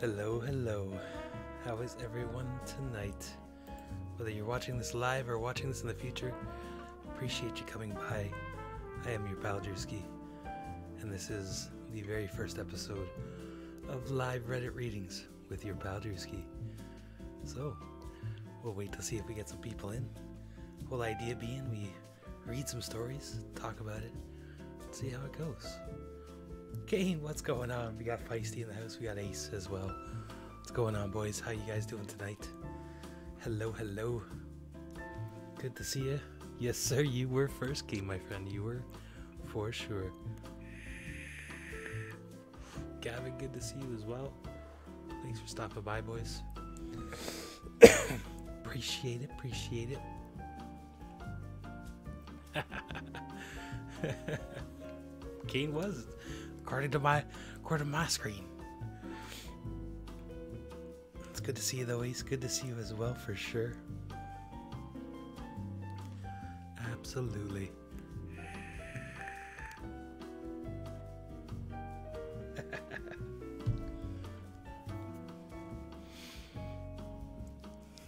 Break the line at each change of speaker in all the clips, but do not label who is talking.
Hello, hello. How is everyone tonight? Whether you're watching this live or watching this in the future, appreciate you coming by. I am your pal Drewski, and this is the very first episode of live Reddit readings with your pal Drewski. So, we'll wait to see if we get some people in. Whole idea being we read some stories, talk about it, see how it goes. Kane, what's going on? We got Feisty in the house. We got Ace as well. What's going on, boys? How you guys doing tonight? Hello, hello. Good to see you. Yes, sir. You were first, Kane, my friend. You were for sure. Gavin, good to see you as well. Thanks for stopping by, boys. Appreciate it. Appreciate it. Kane was, according to my screen. It's good to see you though, Ace. Good to see you as well, for sure. Absolutely.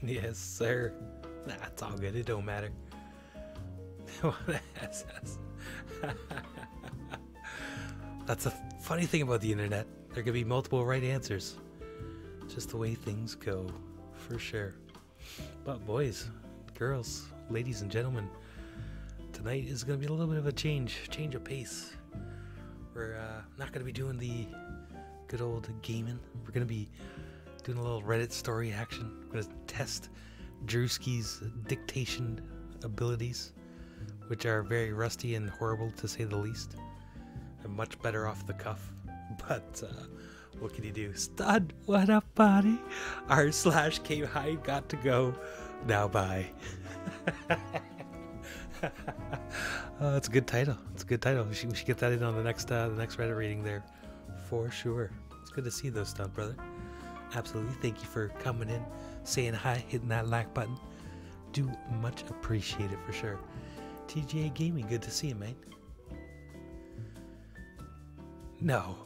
Yes, sir. That's all good. It don't matter. That's a funny thing about the internet. There could be multiple right answers. Just the way things go, for sure. But boys, girls, ladies and gentlemen, tonight is going to be a little bit of a change of pace. We're not going to be doing the good old gaming. We're going to be doing a little Reddit story action. We're going to test Drewski's dictation abilities, which are very rusty and horrible to say the least. I'm much better off the cuff, but what can you do? Stud, what up, buddy? r/Came High got to go. Now bye. It's a good title. It's a good title. We should get that in on the next Reddit reading there, for sure. It's good to see you though, Stud brother. Absolutely. Thank you for coming in, saying hi, hitting that like button. Do much appreciate it for sure. TGA Gaming, good to see you, mate. No.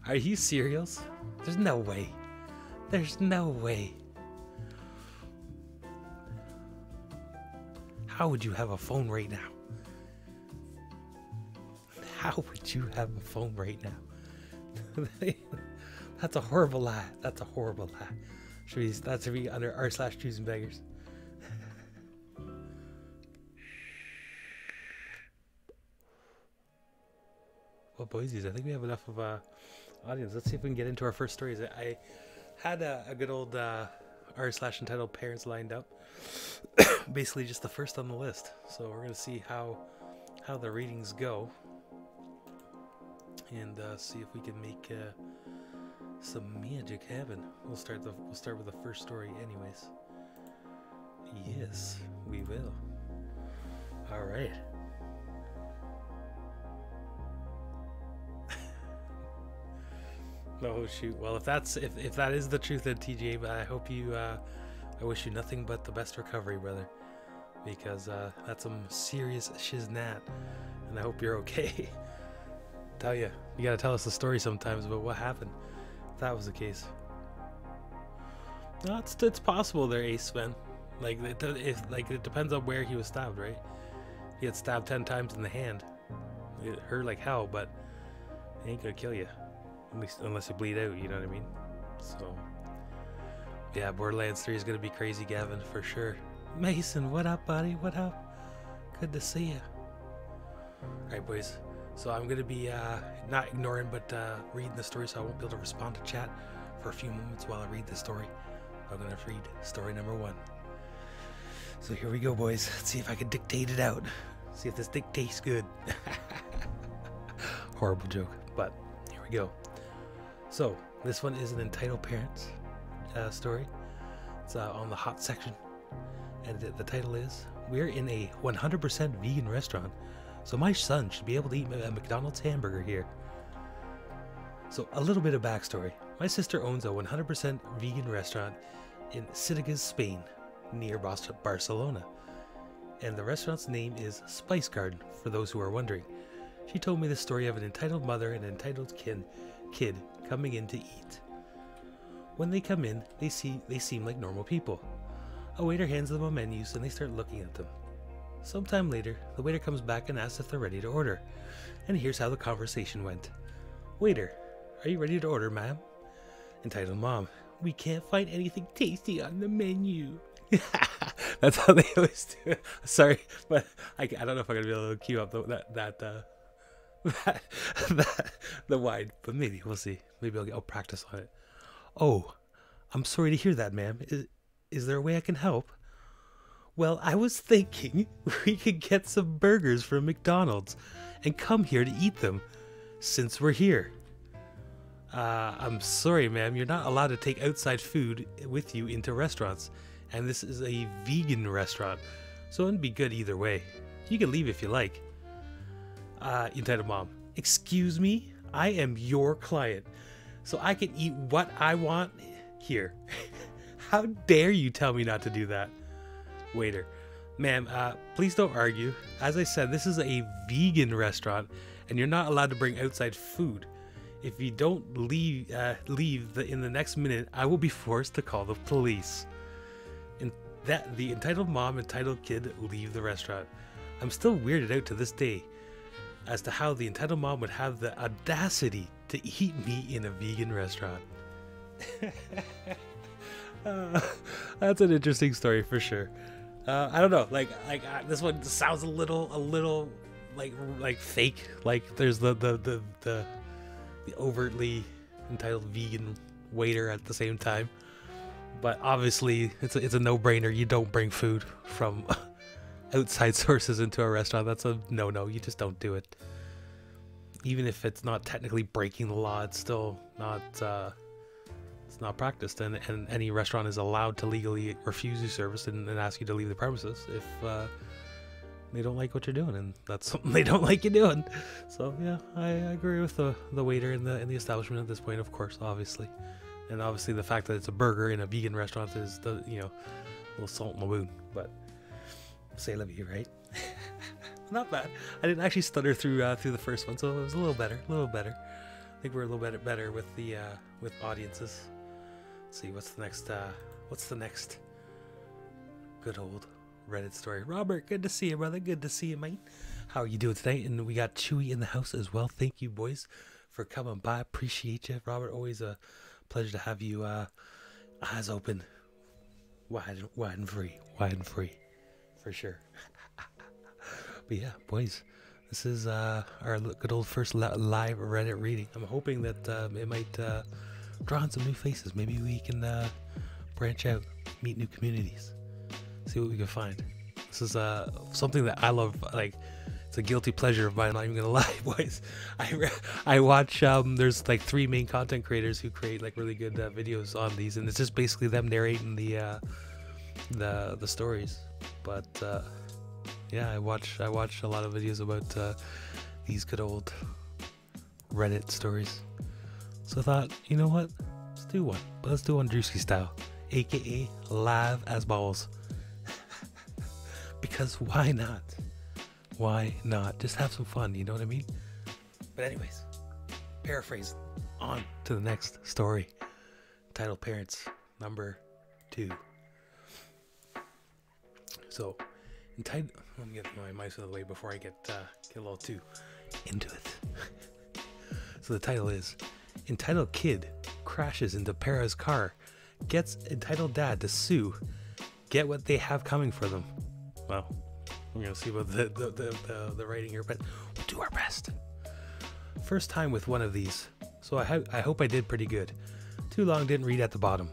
Are you serious? There's no way. There's no way. How would you have a phone right now? How would you have a phone right now? That's a horrible lie. That's a horrible lie. That should be under r/ChoosingBeggars. Well, boysies, I think we have enough of audience. Let's see if we can get into our first stories. I had a good old r/EntitledParents lined up. Basically just the first on the list. So we're going to see how the readings go. And see if we can make some magic happen. We'll start with the first story anyways. Yes, we will. All right. Oh shoot! Well, if that is the truth, then TJ, but I hope you. I wish you nothing but the best recovery, brother, because that's some serious shiznat, and I hope you're okay. Tell you gotta tell us the story sometimes about what happened. If that was the case. No, it's possible there, Ace, man. Like it depends on where he was stabbed, right? He had stabbed 10 times in the hand. It hurt like hell, but it ain't gonna kill you. Unless you bleed out, you know what I mean? So, yeah, Borderlands 3 is going to be crazy, Gavin, for sure. Mason, what up, buddy? What up? Good to see you. Alright, boys. So I'm going to be not ignoring, but reading the story, so I won't be able to respond to chat for a few moments while I read the story. I'm going to read story number 1. So here we go, boys. Let's see if I can dictate it out. See if this dictates good. Horrible joke, but here we go. So, this one is an EntitledParents story. It's on the hot section. And the title is, "We're in a 100% vegan restaurant, so my son should be able to eat a McDonald's hamburger here." So, a little bit of backstory. My sister owns a 100% vegan restaurant in Sitges, Spain, near Barcelona. And the restaurant's name is Spice Garden, for those who are wondering. She told me the story of an entitled mother and entitled kin kid coming in to eat. When they come in, they seem like normal people. A waiter hands them a menu and they start looking at them. Sometime later, the waiter comes back and asks if they're ready to order. And here's how the conversation went. Waiter, are you ready to order, ma'am? Entitled mom, we can't find anything tasty on the menu. That's how they always do it. Sorry, but I don't know if I'm gonna be able to cue up the wine, but maybe we'll see. Maybe I'll practice on it. Oh, I'm sorry to hear that, ma'am. Is there a way I can help? Well, I was thinking we could get some burgers from McDonald's and come here to eat them, since we're here. I'm sorry, ma'am. You're not allowed to take outside food with you into restaurants, and this is a vegan restaurant, so it wouldn't be good either way. You can leave if you like. Entitled mom, excuse me? I am your client, so I can eat what I want here. How dare you tell me not to do that? Waiter, ma'am, please don't argue. As I said, this is a vegan restaurant, and you're not allowed to bring outside food. If you don't leave in the next minute, I will be forced to call the police. And that the entitled mom and entitled kid leave the restaurant. I'm still weirded out to this day as to how the entitled mom would have the audacity to eat meat in a vegan restaurant. That's an interesting story for sure. I don't know, this one sounds a little like fake. Like there's the overtly entitled vegan waiter at the same time, but obviously it's a no-brainer. You don't bring food from outside sources into a restaurant. That's a no. You just don't do it. Even if it's not technically breaking the law, it's still not it's not practiced, and any restaurant is allowed to legally refuse you service and ask you to leave the premises if they don't like what you're doing, and that's something they don't like you doing. So yeah, I agree with the waiter in the establishment at this point, of course, obviously. And obviously the fact that it's a burger in a vegan restaurant is a little salt in the wound, but say la vie, right? Not bad. I didn't actually stutter through the first one, so it was a little better. I think we're a little bit better with the with audiences. Let's see what's the next good old Reddit story. Robert, good to see you, brother. Good to see you, mate. How are you doing tonight? And we got Chewy in the house as well. Thank you, boys, for coming by. Appreciate you, Robert. Always a pleasure to have you eyes open, wide and free, for sure. But yeah, boys, this is our good old first live Reddit reading. I'm hoping that it might draw on some new faces. Maybe we can branch out, meet new communities, see what we can find. This is something that I love. Like, it's a guilty pleasure of mine. I'm not even gonna lie, boys. I watch. There's like 3 main content creators who create like really good videos on these, and it's just basically them narrating the stories. But yeah, I watch a lot of videos about these good old Reddit stories. So I thought, you know what? Let's do one. But let's do one Drewski style, aka live as balls. Because why not? Why not? Just have some fun, you know what I mean? But anyways, paraphrase on to the next story. Entitled Parents number 2. So, let me get my mice out of the way before I get a little too into it. So the title is, Entitled Kid Crashes into Para's Car, Gets Entitled Dad to Sue, Get What They Have Coming for Them. Well, we're going to see what the writing here, but we'll do our best. First time with one of these, so I hope I did pretty good. Too long, didn't read at the bottom.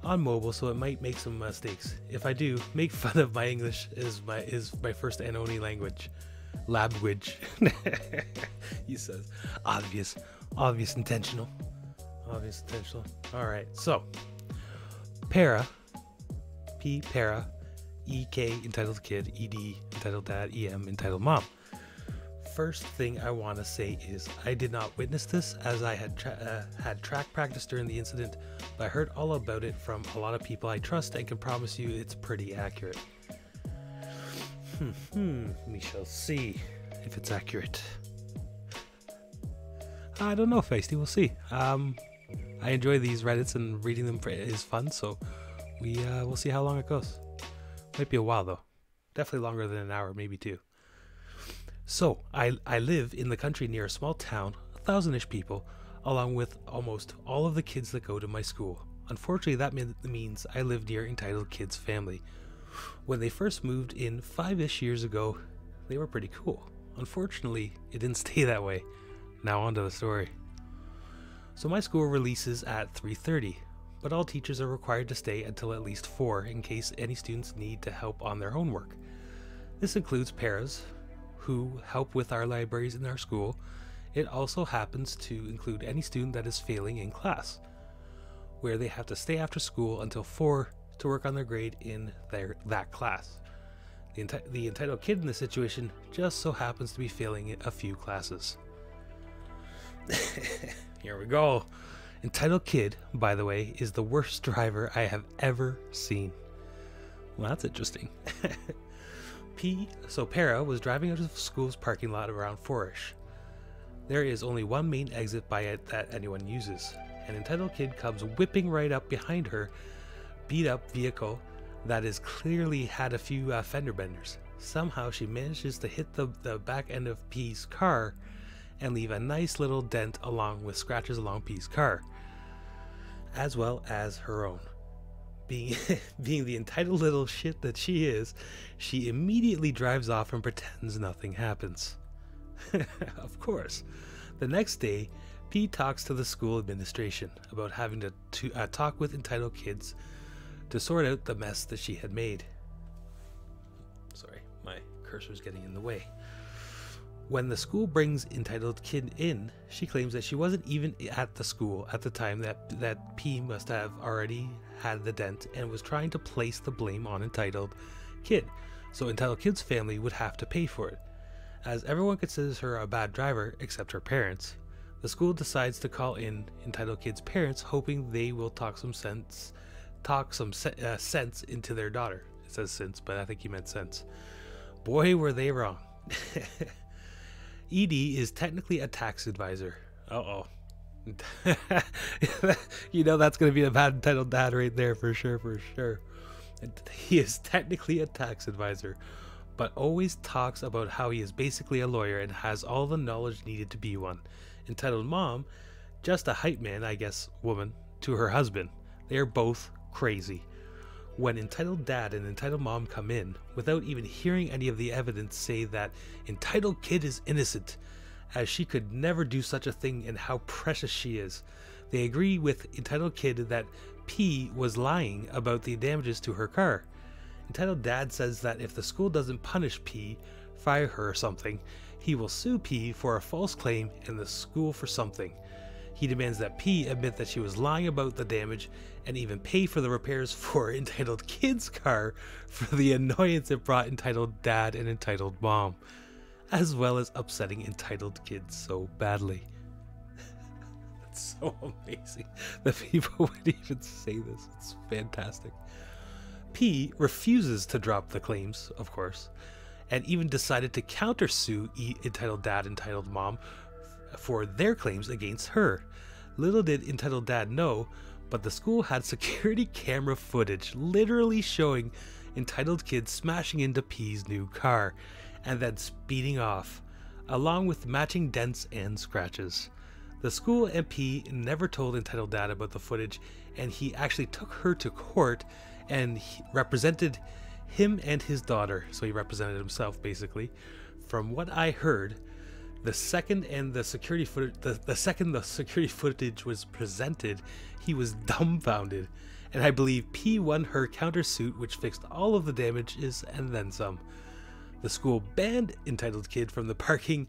On mobile, so it might make some mistakes. If I do, make fun of my English is my first and only language. Labwidge. He says. Obvious intentional. Alright, so Para, P Para, EK entitled kid, ED entitled dad, EM entitled mom. First thing I want to say is I did not witness this, as I had track practice during the incident, but I heard all about it from a lot of people I trust and can promise you it's pretty accurate. We shall see if it's accurate. I don't know, Feisty. We'll see. I enjoy these Reddits and reading them is fun, so we'll see how long it goes. Might be a while though. Definitely longer than an hour, maybe two. So I live in the country near a small town, 1,000-ish people, along with almost all of the kids that go to my school. Unfortunately, that means I live near Entitled Kids' family. When they first moved in 5-ish years ago, they were pretty cool. Unfortunately, it didn't stay that way. Now on to the story. So my school releases at 3:30, but all teachers are required to stay until at least 4 in case any students need to help on their homework. This includes paras, who help with our libraries in our school. It also happens to include any student that is failing in class, where they have to stay after school until 4 to work on their grade in that class. The entitled kid in this situation just so happens to be failing a few classes. Here we go. Entitled kid, by the way, is the worst driver I have ever seen. Well, that's interesting. Para was driving out of school's parking lot around 4-ish. There is only one main exit by it that anyone uses. An entitled kid comes whipping right up behind her beat up vehicle that is clearly had a few fender benders. Somehow she manages to hit the back end of P's car and leave a nice little dent along with scratches along P's car, as well as her own. Being the entitled little shit that she is, she immediately drives off and pretends nothing happens. Of course. The next day, P talks to the school administration about having to talk with entitled kids to sort out the mess that she had made. Sorry, my cursor's getting in the way. When the school brings entitled kid in, she claims that she wasn't even at the school at the time that P must have already had the dent and was trying to place the blame on entitled kid, so entitled kid's family would have to pay for it. As everyone considers her a bad driver except her parents, the school decides to call in entitled kid's parents, hoping they will talk some sense into their daughter. It says sense, but I think he meant sense. Boy, were they wrong. ED is technically a tax advisor. Uh-oh. You know that's going to be a bad entitled dad right there for sure. He is technically a tax advisor, but always talks about how he is basically a lawyer and has all the knowledge needed to be one. Entitled mom, just a hype man, I guess, woman, to her husband. They are both crazy. When entitled dad and entitled mom come in, without even hearing any of the evidence, say that entitled kid is innocent, as she could never do such a thing and how precious she is. They agree with entitled kid that P was lying about the damages to her car. Entitled dad says that if the school doesn't punish P, fire her or something, he will sue P for a false claim and the school for something. He demands that P admit that she was lying about the damage and even pay for the repairs for entitled kid's car for the annoyance it brought entitled dad and entitled mom, as well as upsetting entitled kids so badly. That's so amazing that people would even say this. It's fantastic. P refuses to drop the claims, of course, and even decided to countersue entitled dad and entitled mom for their claims against her. Little did entitled dad know, but the school had security camera footage literally showing entitled kids smashing into P's new car and then speeding off, along with matching dents and scratches. The school and P never told entitled dad about the footage, and he actually took her to court and represented him and his daughter, so he represented himself basically. From what I heard, the second the security footage was presented, he was dumbfounded, and I believe P won her countersuit, which fixed all of the damages and then some. The school banned entitled kid from the parking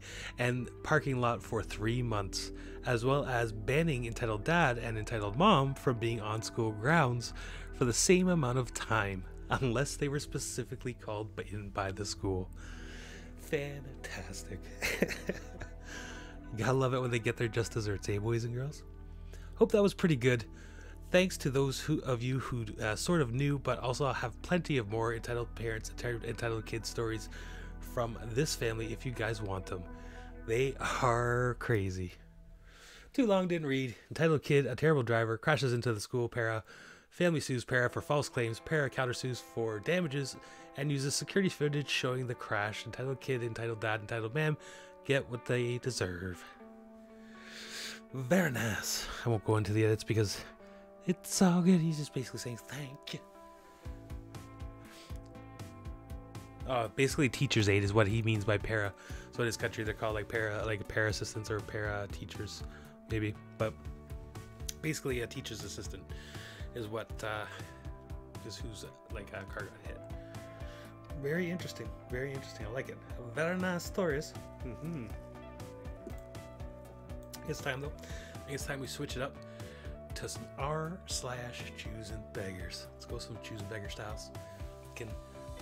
lot for 3 months, as well as banning entitled dad and entitled mom from being on school grounds for the same amount of time, unless they were specifically called in by the school. Fantastic. You gotta love it when they get their just desserts, eh, boys and girls? Hope that was pretty good. Thanks to those of you who sort of knew, but also have plenty of more entitled parents, entitled kids stories from this family if you guys want them. They are crazy. Too long, didn't read. Entitled kid, a terrible driver, crashes into the school. Para. Family sues Para for false claims. Para countersues for damages and uses security footage showing the crash. Entitled kid, entitled dad, entitled ma'am get what they deserve. Very nice. I won't go into the edits because it's all good. He's just basically saying thank you. Basically teacher's aide is what he means by para. So in his country they're called like para assistants or para teachers maybe, but basically a teacher's assistant is what is who's like a car got hit. Very interesting, I like it. Very nice stories. It's time though. I think it's time we switch it up to some r/ChoosingBeggars. Let's go some Choosing Beggar styles. We can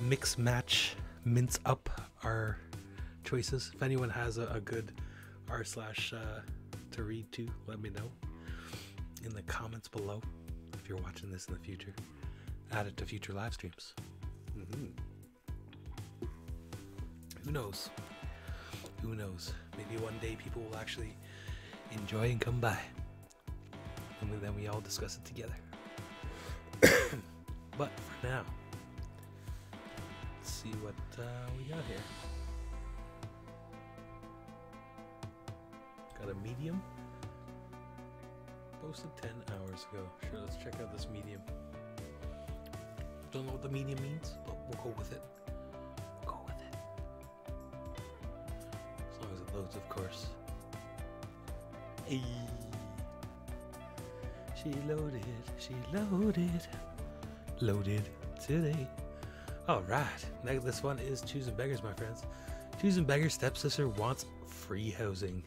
mix, match, mince up our choices. If anyone has a good r/ to read to, let me know in the comments below. If you're watching this in the future, add it to future live streams. Who knows? Who knows? Maybe one day people will actually enjoy and come by, and then we all discuss it together. But for now, let's see what we got here. Got a medium. Posted 10 hours ago. Sure, let's check out this medium. Don't know what the medium means, but we'll go with it. We'll go with it. As long as it loads, of course. Hey. She loaded today. Alright, next this one is Choosing Beggars, my friends. Choosing Beggars' stepsister wants free housing.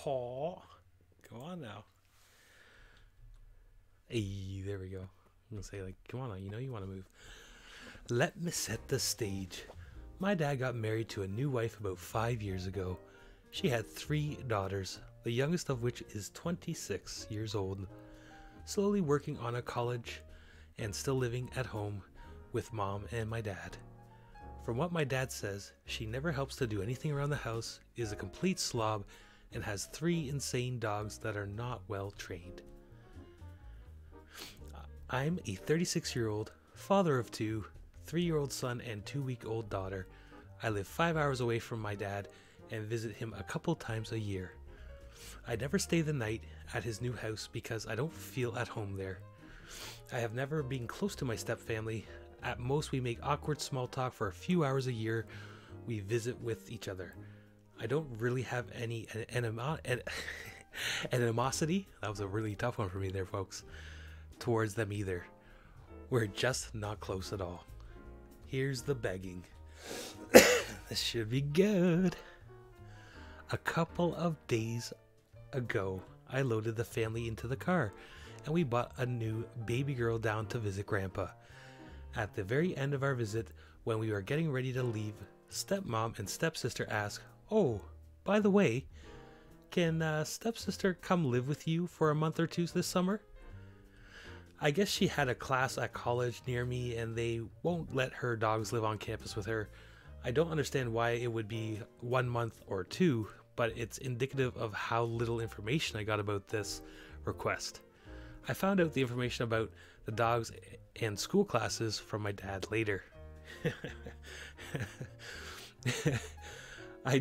Oh, come on now. Hey, there we go. I'm gonna say like, come on now, you know you want to move. Let me set the stage. My dad got married to a new wife about 5 years ago. She had 3 daughters, the youngest of which is 26 years old, slowly working on a college and still living at home with mom and my dad. From what my dad says, she never helps to do anything around the house, is a complete slob, and has 3 insane dogs that are not well trained. I'm a 36-year-old, father of 2, 3-year-old son and 2-week-old daughter. I live 5 hours away from my dad and visit him a couple times a year. I never stay the night at his new house because I don't feel at home there. I have never been close to my stepfamily. At most we make awkward small talk for a few hours a year. We visit with each other. I don't really have any animosity, that was a really tough one for me there, folks, towards them either. We're just not close at all. Here's the begging. This should be good. A couple of days ago, I loaded the family into the car and we bought a new baby girl down to visit Grandpa. At the very end of our visit, when we were getting ready to leave, stepmom and stepsister asked, "Oh, by the way, can stepsister come live with you for a month or 2 this summer?" I guess she had a class at college near me and they won't let her dogs live on campus with her. I don't understand why it would be 1 month or 2, but it's indicative of how little information I got about this request. I found out the information about the dogs and school classes from my dad later. I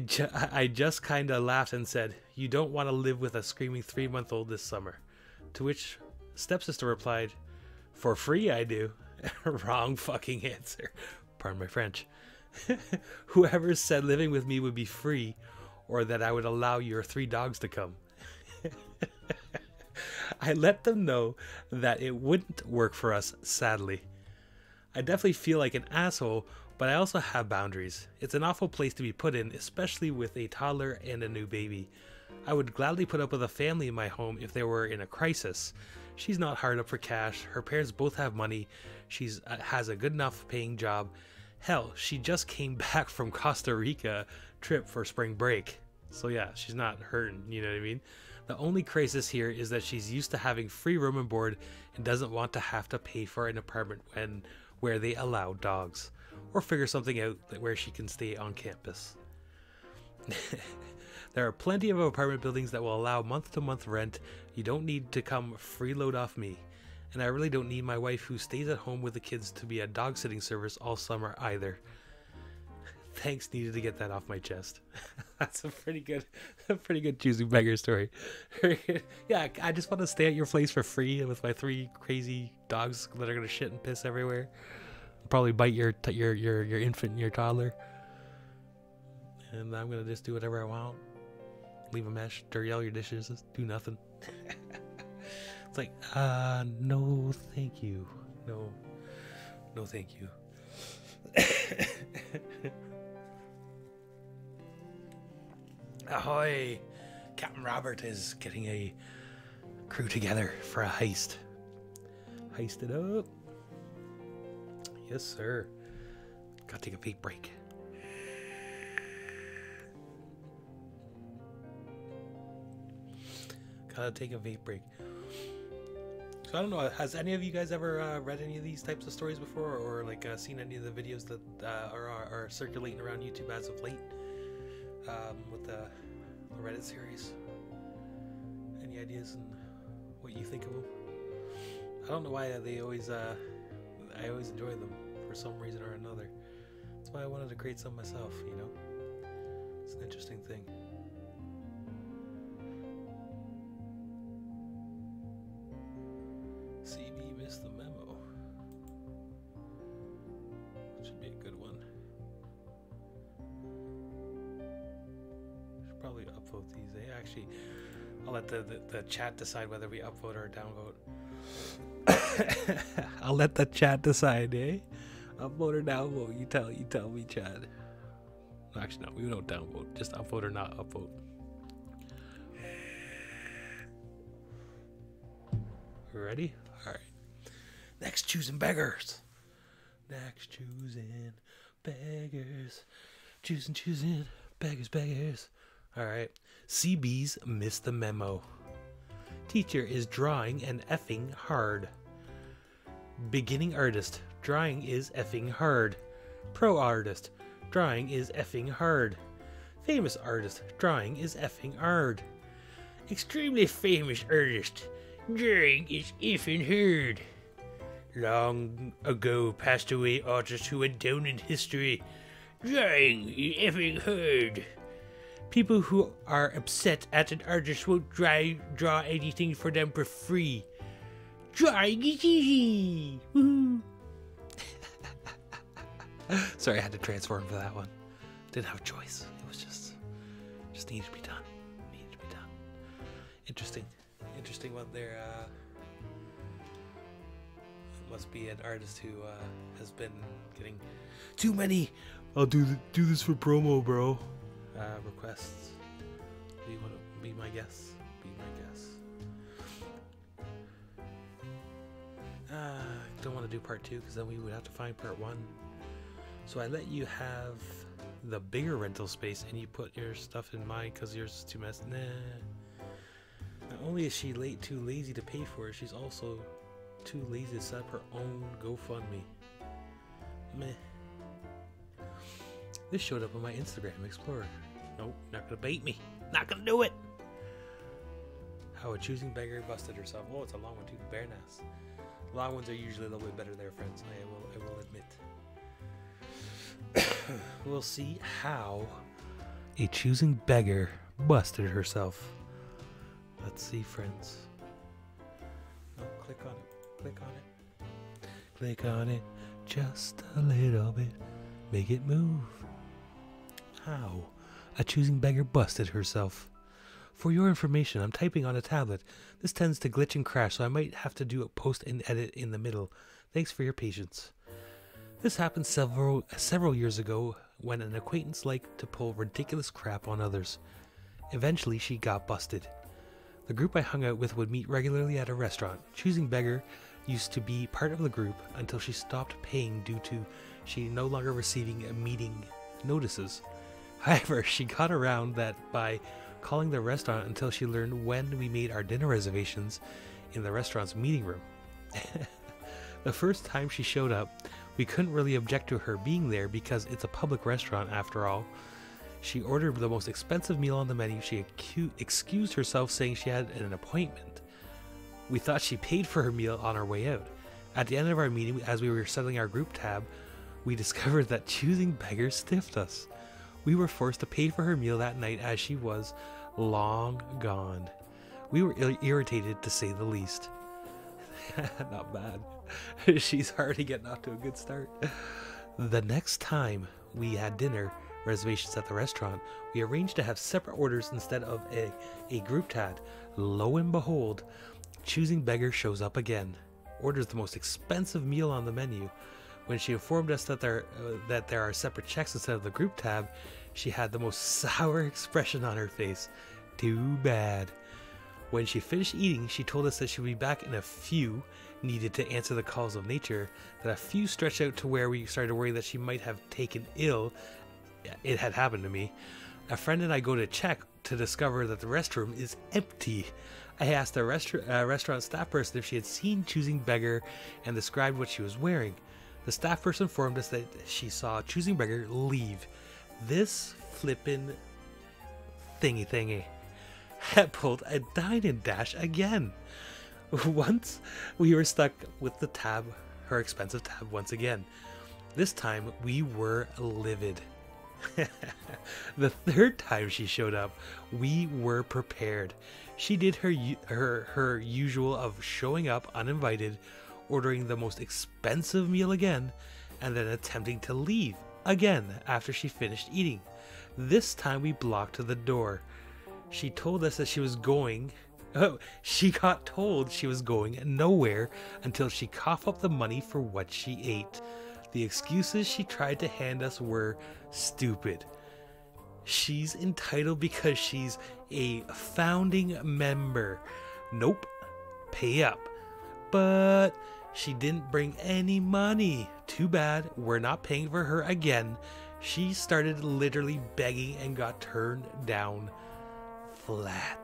just kind of laughed and said, "You don't want to live with a screaming 3-month-old this summer." To which stepsister replied, "For free I do." Wrong fucking answer. Pardon my French. Whoever said living with me would be free or that I would allow your 3 dogs to come. I let them know that it wouldn't work for us, sadly. I definitely feel like an asshole, but I also have boundaries. It's an awful place to be put in, especially with a toddler and a new baby. I would gladly put up with a family in my home if they were in a crisis. She's not hard up for cash. Her parents both have money. She has a good enough paying job. Hell, she just came back from Costa Rica trip for spring break. So yeah, she's not hurting, you know what I mean? The only crisis here is that she's used to having free room and board and doesn't want to have to pay for an apartment where they allow dogs, or figure something out where she can stay on campus. There are plenty of apartment buildings that will allow month-to-month rent. You don't need to come freeload off me. And I really don't need my wife who stays at home with the kids to be a dog sitting service all summer either. Thanks, needed to get that off my chest. That's a pretty good Choosing Beggar story. Yeah, I just want to stay at your place for free with my 3 crazy dogs that are gonna shit and piss everywhere. Probably bite your infant and your toddler. And I'm gonna just do whatever I want. Leave a mess, dirty all your dishes, do nothing. It's like, no, thank you. No, thank you. Ahoy! Captain Robert is getting a crew together for a heist. Heist it up. Yes, sir. Gotta take a vape break. Gotta take a vape break. So I don't know, has any of you guys ever read any of these types of stories before, or like seen any of the videos that are circulating around YouTube as of late with the Reddit series? Any ideas on what you think of them? I don't know why they always I always enjoy them for some reason or another. That's why I wanted to create some myself, you know. It's an interesting thing. CB missed the memo. Should be a good one. Should probably upvote these. Actually, I'll let the chat decide whether we upvote or downvote. I'll let the chat decide, eh? Upvote or downvote. You tell me, Chad. Actually, no, we don't downvote. Just upvote or not upvote. Ready? All right. Next, Choosing Beggars. Next, Choosing Beggars. Choosing Beggars. All right. CB's missed the memo. Teacher is drawing and effing hard. Beginning artist. Drawing is effing hard. Pro artist. Drawing is effing hard. Famous artist. Drawing is effing hard. Extremely famous artist. Drawing is effing hard. Long ago passed away artist who went down in history. Drawing is effing hard. People who are upset at an artist won't draw anything for them for free. Drawing is easy. Woohoo! Sorry, I had to transform for that one. Didn't have a choice. It was just needed to be done. Interesting one there. Must be an artist who has been getting too many. I'll do this for promo, bro. Requests. Do you want to be my guest? Don't want to do part 2 because then we would have to find part 1. So I let you have the bigger rental space and you put your stuff in mine because yours is too messy. Nah. Not only is she too lazy to pay for it, she's also too lazy to set up her own GoFundMe. Meh. This showed up on my Instagram Explorer. Nope, not gonna bait me. Not gonna do it. How a Choosing Beggar busted herself. Oh, it's a long one too. Bare nass. Long ones are usually a little bit better there, friends. I will admit. We'll see how a Choosing Beggar busted herself. Let's see, friends. Oh, click on it. Click on it just a little bit. Make it move. How a Choosing Beggar busted herself. For your information, I'm typing on a tablet. This tends to glitch and crash, so I might have to do a post and edit in the middle. Thanks for your patience. This happened several years ago when an acquaintance liked to pull ridiculous crap on others. Eventually, she got busted. The group I hung out with would meet regularly at a restaurant. Choosing Beggar used to be part of the group until she stopped paying due to she no longer receiving meeting notices. However, she got around that by calling the restaurant until she learned when we made our dinner reservations in the restaurant's meeting room. The first time she showed up, we couldn't really object to her being there because it's a public restaurant after all. She ordered the most expensive meal on the menu. She excused herself, saying she had an appointment. We thought she paid for her meal on our way out. At the end of our meeting, as we were settling our group tab, we discovered that ChoosingBeggars stiffed us. We were forced to pay for her meal that night as she was long gone. We were irritated, to say the least. Not bad. She's already getting off to a good start. The next time we had dinner reservations at the restaurant, we arranged to have separate orders instead of a group tab. Lo and behold, ChoosingBeggar shows up again. Orders the most expensive meal on the menu. When she informed us that there are separate checks instead of the group tab, she had the most sour expression on her face. Too bad. When she finished eating, she told us that she would be back in a few, needed to answer the calls of nature, that a few stretched out to where we started to worry that she might have taken ill. It had happened to me. A friend and I go to check to discover that the restroom is empty. I asked the restaurant staff person if she had seen ChoosingBeggar and described what she was wearing. The staff person informed us that she saw ChoosingBeggar leave. This flippin' thingy had pulled a dine and dash again. Once we were stuck with the tab, her expensive tab once again. This time we were livid. The third time she showed up, we were prepared. She did her usual of showing up uninvited, ordering the most expensive meal again, and then attempting to leave again after she finished eating. This time we blocked the door. She told us that she was going. Oh, she got told she was going nowhere until she coughed up the money for what she ate. The excuses she tried to hand us were stupid. She's entitled because she's a founding member. Nope, pay up. But she didn't bring any money. Too bad, we're not paying for her again. She started literally begging and got turned down flat.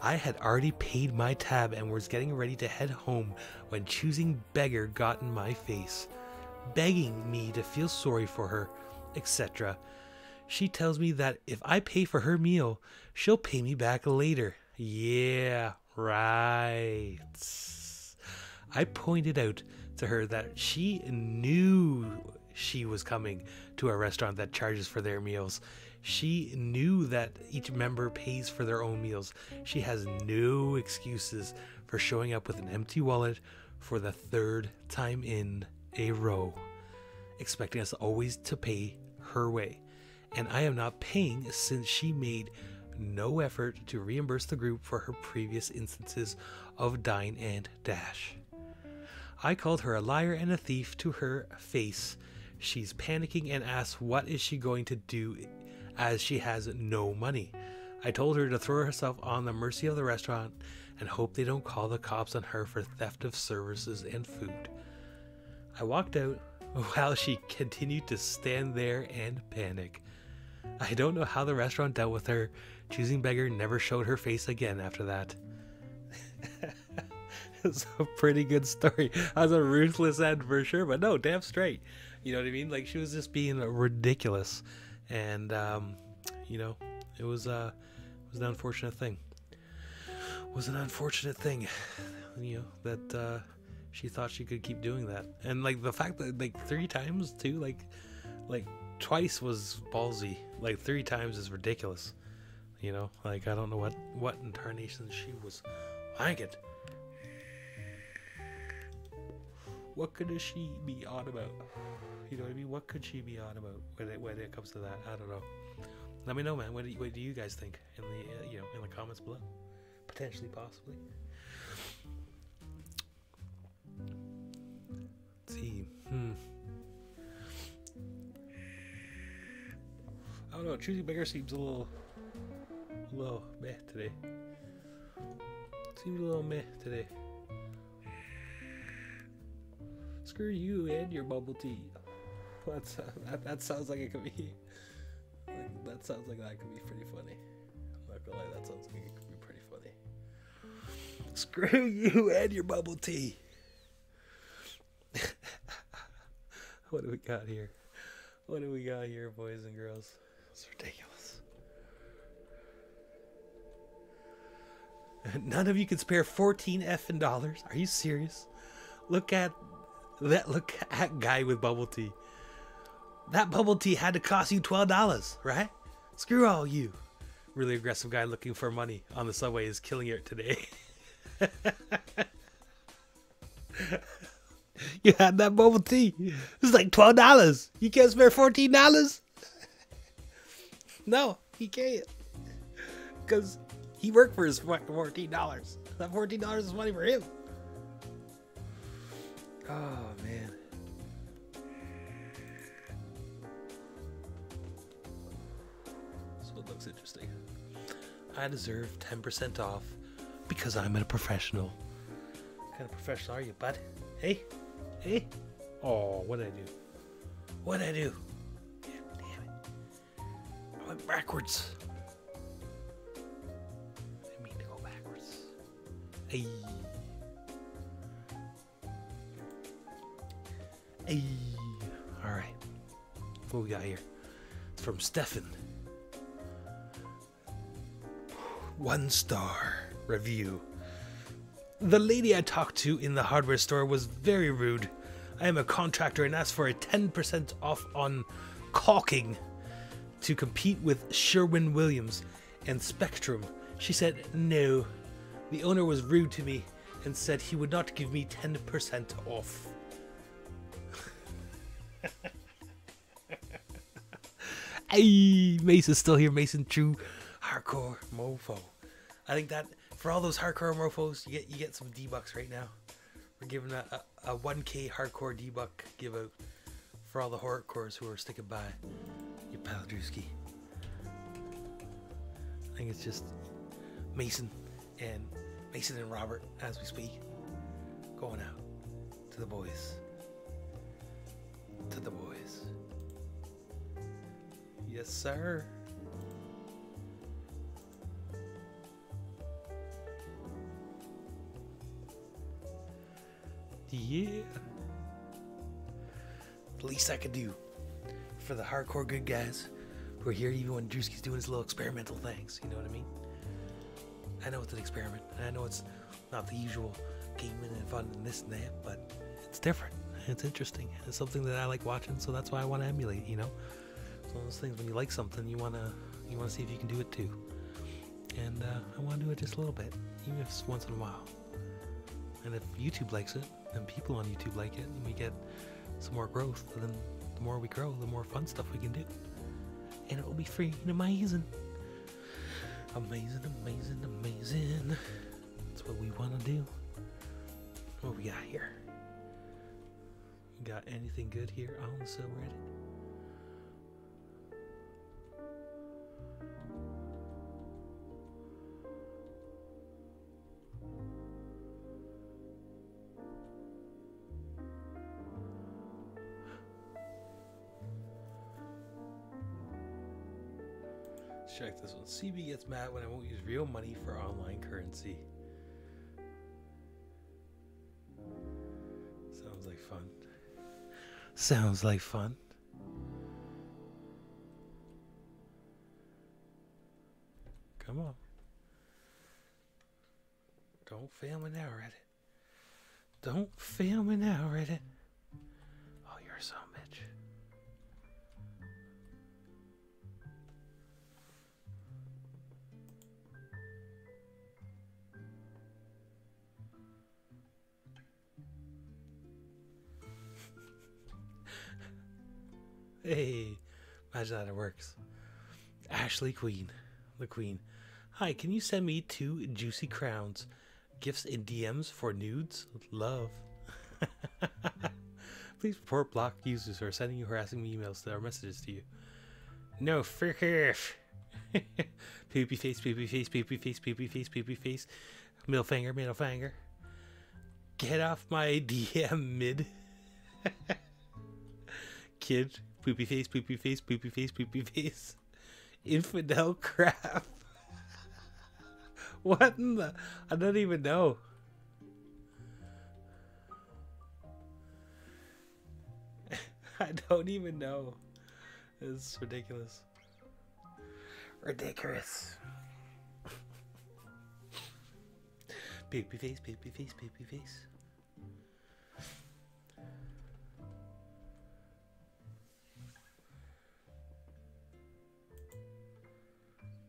I had already paid my tab and was getting ready to head home when ChoosingBeggar got in my face, begging me to feel sorry for her, etc. She tells me that if I pay for her meal, she'll pay me back later. Yeah, right. I pointed out to her that she knew she was coming to a restaurant that charges for their meals. She knew that each member pays for their own meals. She has no excuses for showing up with an empty wallet for the third time in a row, expecting us always to pay her way. And I am not paying since she made no effort to reimburse the group for her previous instances of dine and dash. I called her a liar and a thief to her face. She's panicking and asks what is she going to do as she has no money. I told her to throw herself on the mercy of the restaurant and hope they don't call the cops on her for theft of services and food. I walked out while she continued to stand there and panic. I don't know how the restaurant dealt with her. ChoosingBeggar never showed her face again after that. It's a pretty good story. That was a ruthless end for sure, but no, damn straight. You know what I mean? Like, she was just being ridiculous. And, it was an unfortunate thing. That she thought she could keep doing that. And, like, the fact that, like, 3 times, too, like, twice was ballsy. Like, 3 times is ridiculous. You know? Like, I don't know what incarnation she was thinking. What could she be on about? You know what I mean? What could she be on about when it comes to that? I don't know. Let me know, man. What do you guys think in the in the comments below? Potentially, possibly. Let's see. I don't know. ChoosingBeggar seems a little meh today. Seems a little meh today. Screw you and your bubble tea. That sounds like it could be. That sounds like that could be pretty funny. I'm not gonna lie, that sounds like it could be pretty funny. Screw you and your bubble tea. What do we got here? What do we got here, boys and girls? It's ridiculous. None of you can spare 14 effing dollars. Are you serious? Look at that. Look at guy with bubble tea. That bubble tea had to cost you $12, right? Screw all you. Really aggressive guy looking for money on the subway is killing it today. You had that bubble tea. It's like $12. You can't spare $14? No, he can't. Because he worked for his $14. That $14 is money for him. Oh, man. So it looks interesting. I deserve 10% off because I'm a professional. What kind of professional are you, bud? Hey? Hey? Oh, what did I do? What did I do? Damn it. I went backwards. I didn't mean to go backwards. Hey. Hey. Alright. What we got here? It's from Stefan. 1-star review. The lady I talked to in the hardware store was very rude. I am a contractor and asked for a 10% off on caulking to compete with Sherwin-Williams and Spectrum. She said no. The owner was rude to me and said he would not give me 10% off. Hey, Mason's still here. Mason, true hardcore mofo. I think that for all those hardcore mofos, you get some D-bucks right now. We're giving a 1K hardcore D-buck give out for all the hardcores who are sticking by your pal Drewski. I think it's just Mason and Robert as we speak, going out to the boys. To the boys. Yes, sir. Yeah. The least I could do for the hardcore good guys who are here even when Drewski's doing his little experimental things. You know what I mean? I know it's an experiment. And I know it's not the usual gaming and fun and this and that, but it's different. It's interesting. It's something that I like watching, so that's why I want to emulate, you know? It's one of those things when you like something, you wanna see if you can do it too. And I want to do it just a little bit, even if it's once in a while. And if YouTube likes it, and people on YouTube like it, and we get some more growth, then the more we grow, the more fun stuff we can do. And it will be free and amazing. Amazing, amazing, amazing. That's what we want to do. What we got here? We got anything good here on the subreddit? Check this one. CB gets mad when I won't use real money for online currency. Sounds like fun. Sounds like fun. Come on. Don't fail me now, Reddit. Don't fail me now, Reddit. Oh, you're a son of a bitch. Hey, imagine that it works. Ashley Queen, the Queen. Hi, can you send me 2 juicy crowns? Gifts in DMs for nudes? Love. Please report block users who are sending you harassing me emails or messages to you. No, frick off. Poopy face, poopy face, poopy face, poopy face, poopy face. Middle finger, middle finger. Get off my DM mid. Kid. Poopy face, poopy face, poopy face, poopy face. Infidel crap. What in the... I don't even know. I don't even know. It's ridiculous. Ridiculous. Baby face, baby face, baby face.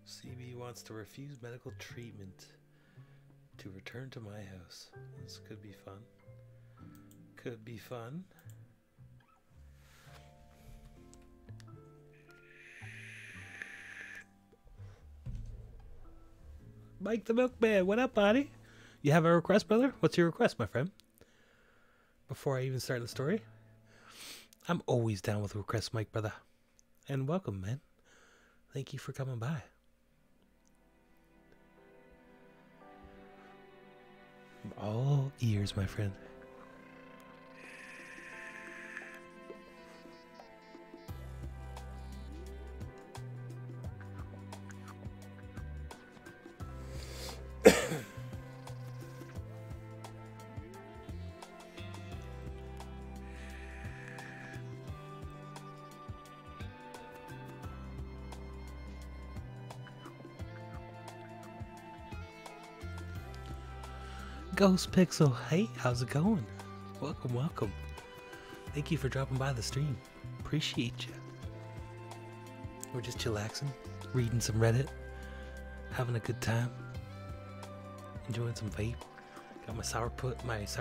CB wants to refuse medical treatment to return to my house. This could be fun. Could be fun. Mike the Milkman, what up, buddy? You have a request, brother? What's your request, my friend? Before I even start the story, I'm always down with requests, Mike, brother. And welcome, man. Thank you for coming by. I'm all ears, my friend. Ghost Pixel, hey, how's it going? Welcome, welcome. Thank you for dropping by the stream. Appreciate you. We're just chillaxing, reading some Reddit, having a good time, enjoying some vape. Got my Sour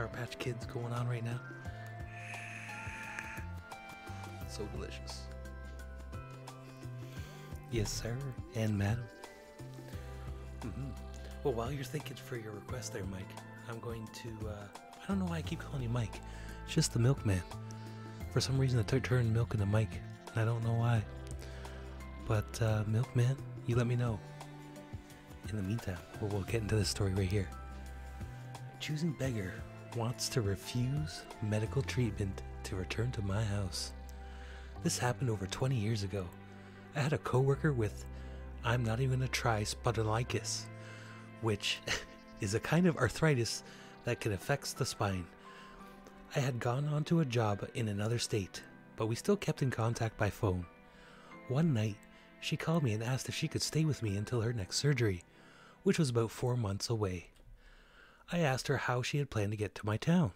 Patch Kids going on right now. So delicious. Yes, sir, and madam. Well, while you're thinking for your request there, Mike, I'm going to, I don't know why I keep calling you Mike. It's just the milkman. For some reason, I turned milk into Mike, and I don't know why. But, milkman, you let me know. In the meantime, we'll get into this story right here. ChoosingBeggar wants to refuse medical treatment to return to my house. This happened over 20 years ago. I had a coworker with, I'm not even gonna try, spondylitis, which is a kind of arthritis that can affect the spine. I had gone onto a job in another state, but we still kept in contact by phone. One night, she called me and asked if she could stay with me until her next surgery, which was about 4 months away. I asked her how she had planned to get to my town.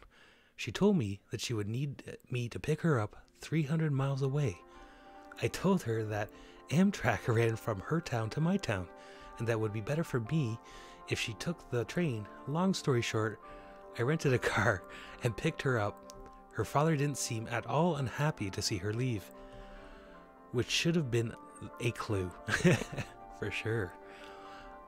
She told me that she would need me to pick her up 300 miles away. I told her that Amtrak ran from her town to my town, and that would be better for me if she took the train. Long story short, I rented a car and picked her up. Her father didn't seem at all unhappy to see her leave, which should have been a clue, for sure.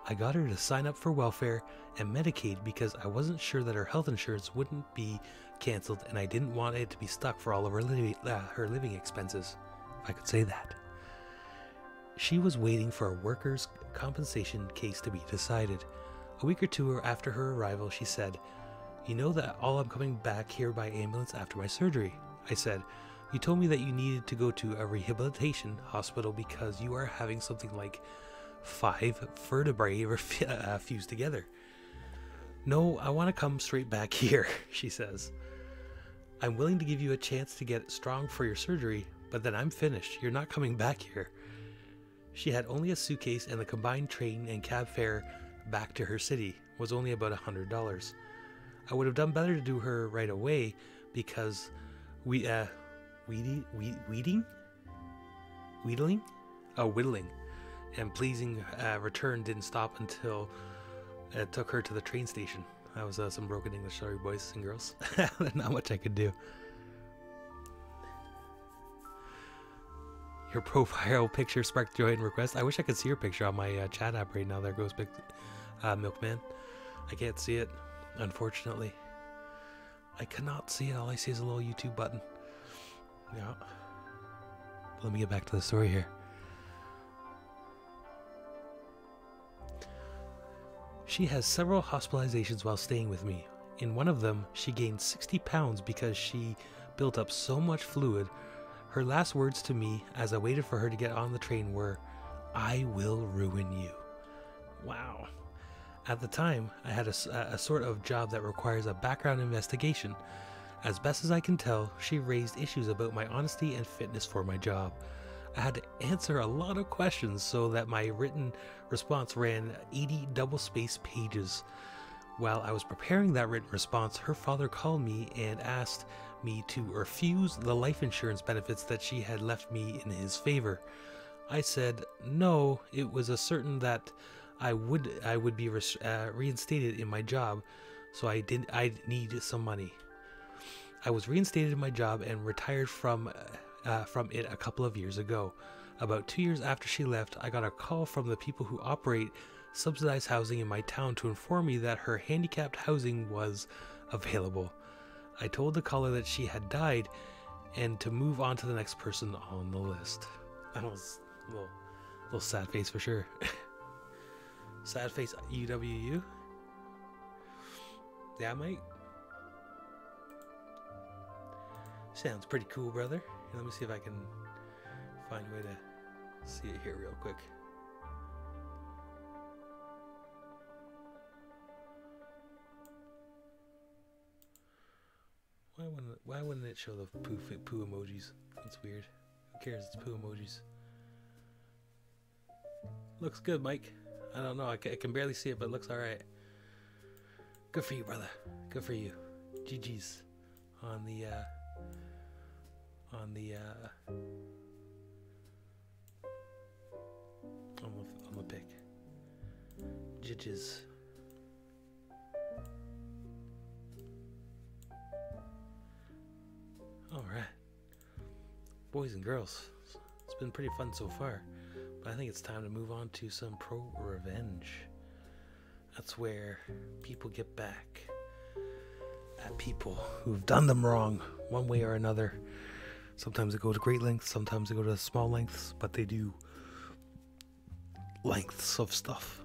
I got her to sign up for welfare and Medicaid because I wasn't sure that her health insurance wouldn't be canceled, and I didn't want it to be stuck for all of her living expenses, if I could say that. She was waiting for a workers' compensation case to be decided. A week or two after her arrival, she said, "You know that I'm coming back here by ambulance after my surgery." I said, "You told me that you needed to go to a rehabilitation hospital because you are having something like 5 vertebrae fused together." "No, I want to come straight back here," she says. "I'm willing to give you a chance to get strong for your surgery, but then I'm finished. You're not coming back here." She had only a suitcase, and the combined train and cab fare back to her city was only about $100. I would have done better to do her right away because whittling and pleasing return didn't stop until it took her to the train station. That was some broken English, sorry boys and girls. Not much I could do. Your profile picture sparked joy and request. I wish I could see your picture on my chat app right now. There goes Big Milkman. I can't see it, unfortunately. I cannot see it. All I see is a little YouTube button. Yeah. Let me get back to the story here. She has several hospitalizations while staying with me. In one of them, she gained 60 pounds because she built up so much fluid. Her last words to me as I waited for her to get on the train were, "I will ruin you." Wow. At the time, I had a sort of job that requires a background investigation. As best as I can tell, she raised issues about my honesty and fitness for my job. I had to answer a lot of questions so that my written response ran 80 double-spaced pages. While I was preparing that written response, her father called me and asked me to refuse the life insurance benefits that she had left me in his favor. I said no, it was a certain that I would be reinstated in my job, so I need some money. I was reinstated in my job and retired from it a couple of years ago. About 2 years after she left, I got a call from the people who operate subsidized housing in my town to inform me that her handicapped housing was available. I told the caller that she had died and to move on to the next person on the list. That was a little sad face for sure. Sad face UWU? Yeah, mate. Sounds pretty cool, brother. Here, let me see if I can find a way to see it here real quick. Why wouldn't it show the poo emojis? That's weird. Who cares? It's poo emojis. Looks good, Mike. I don't know. I can barely see it, but it looks alright. Good for you, brother. Good for you. GG's on the pick. GG's. Alright. Boys and girls, it's been pretty fun so far, but I think it's time to move on to some ProRevenge. That's where people get back at people who've done them wrong one way or another. Sometimes they go to great lengths, sometimes they go to small lengths, but they do lengths of stuff.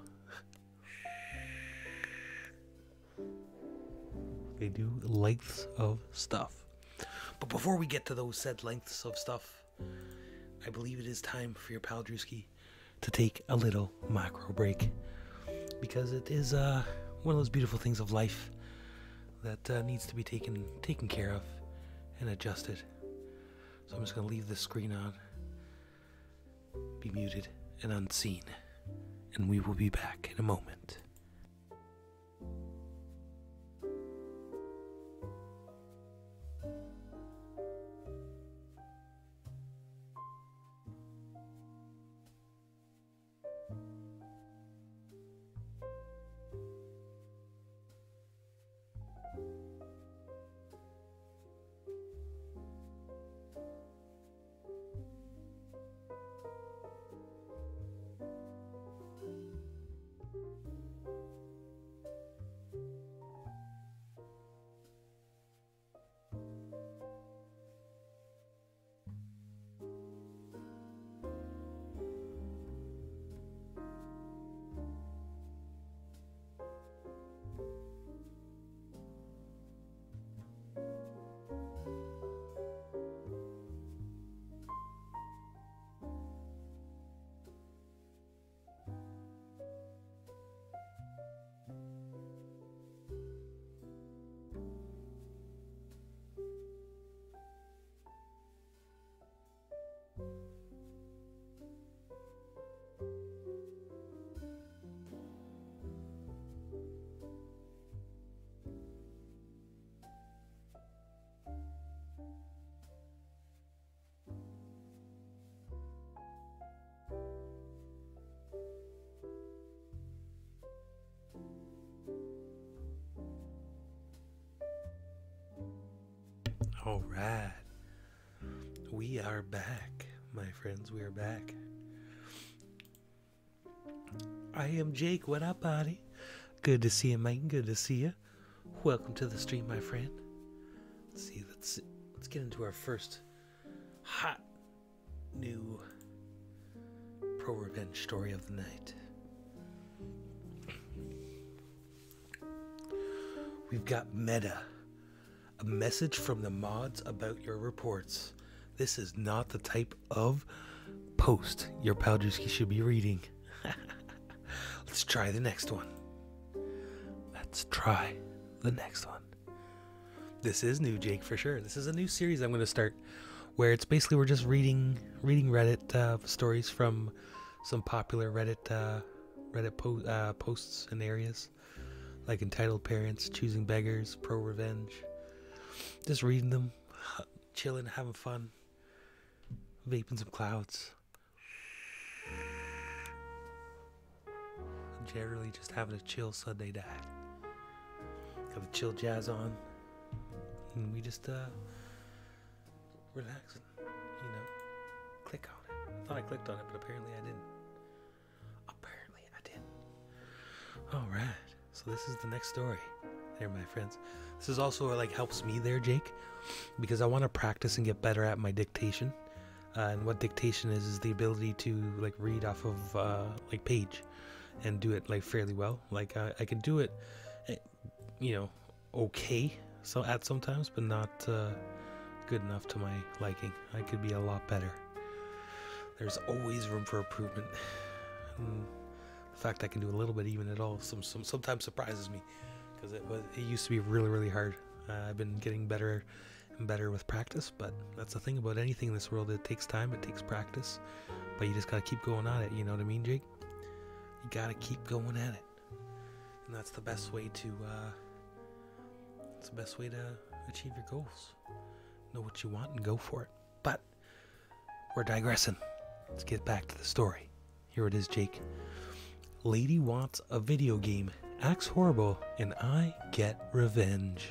They do lengths of stuff. But before we get to those said lengths of stuff, I believe it is time for your pal Drewski to take a little macro break, because it is one of those beautiful things of life that needs to be taken care of and adjusted. So I'm just going to leave this screen on, be muted and unseen, and we will be back in a moment. All right, we are back, my friends. We are back. I am Jake. What up, buddy? Good to see you, Mike. Good to see you. Welcome to the stream, my friend. Let's see. Let's get into our first hot new ProRevenge story of the night. We've got Meta. A message from the mods about your reports. This is not the type of post your pal Drewski should be reading. Let's try the next one. This is new, Jake, for sure. This is a new series I'm going to start where it's basically we're just reading Reddit stories from some popular Reddit posts and areas, like EntitledParents, ChoosingBeggars, ProRevenge. Just reading them, chilling, having fun, vaping some clouds. Generally just having a chill Sunday night. Got the chill jazz on, and we just relaxing, click on it. I thought I clicked on it, but apparently I didn't. Alright, so this is the next story there, my friends. This is also like helps me there, Jake, because I want to practice and get better at my dictation. And what dictation is the ability to like read off of like page and do it like fairly well. Like I can do it, okay, so at sometimes, but not good enough to my liking. I could be a lot better. There's always room for improvement. The fact I can do a little bit even at all sometimes surprises me, because it used to be really, really hard. I've been getting better and better with practice, but that's the thing about anything in this world. It takes time, it takes practice, but you just gotta keep going on it. You know what I mean, Jake? You gotta keep going at it, and that's the best way to achieve your goals. Know what you want and go for it. But we're digressing. Let's get back to the story. Here it is, Jake. Lady wants a video game, acts horrible, and I get revenge.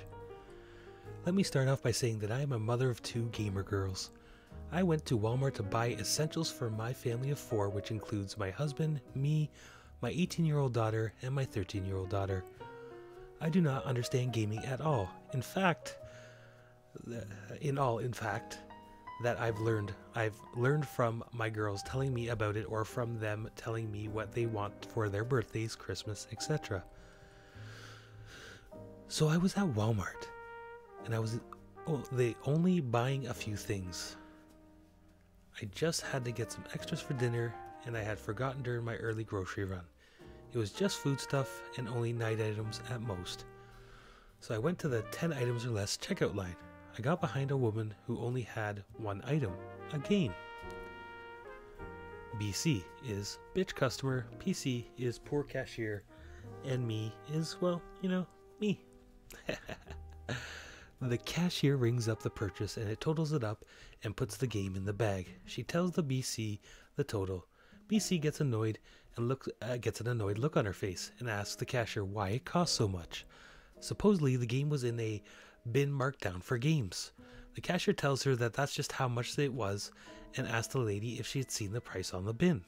Let me start off by saying that I am a mother of 2 gamer girls. I went to Walmart to buy essentials for my family of 4, which includes my husband, me, my 18-year-old daughter, and my 13-year-old daughter. I do not understand gaming at all. In fact, that I've learned from my girls telling me about it, or from them telling me what they want for their birthdays, Christmas, etc. So I was at Walmart, and I was only buying a few things. I just had to get some extras for dinner, and I had forgotten during my early grocery run. It was just food stuff and only 9 items at most. So I went to the 10 items or less checkout line. I got behind a woman who only had 1 item, a game. BC is bitch customer, PC is poor cashier, and me is, well, me. The cashier rings up the purchase and it totals it up and puts the game in the bag. She tells the BC the total. BC gets annoyed and gets an annoyed look on her face and asks the cashier why it costs so much. Supposedly the game was in a bin marked down for games. The cashier tells her that that's just how much it was and asks the lady if she had seen the price on the bin.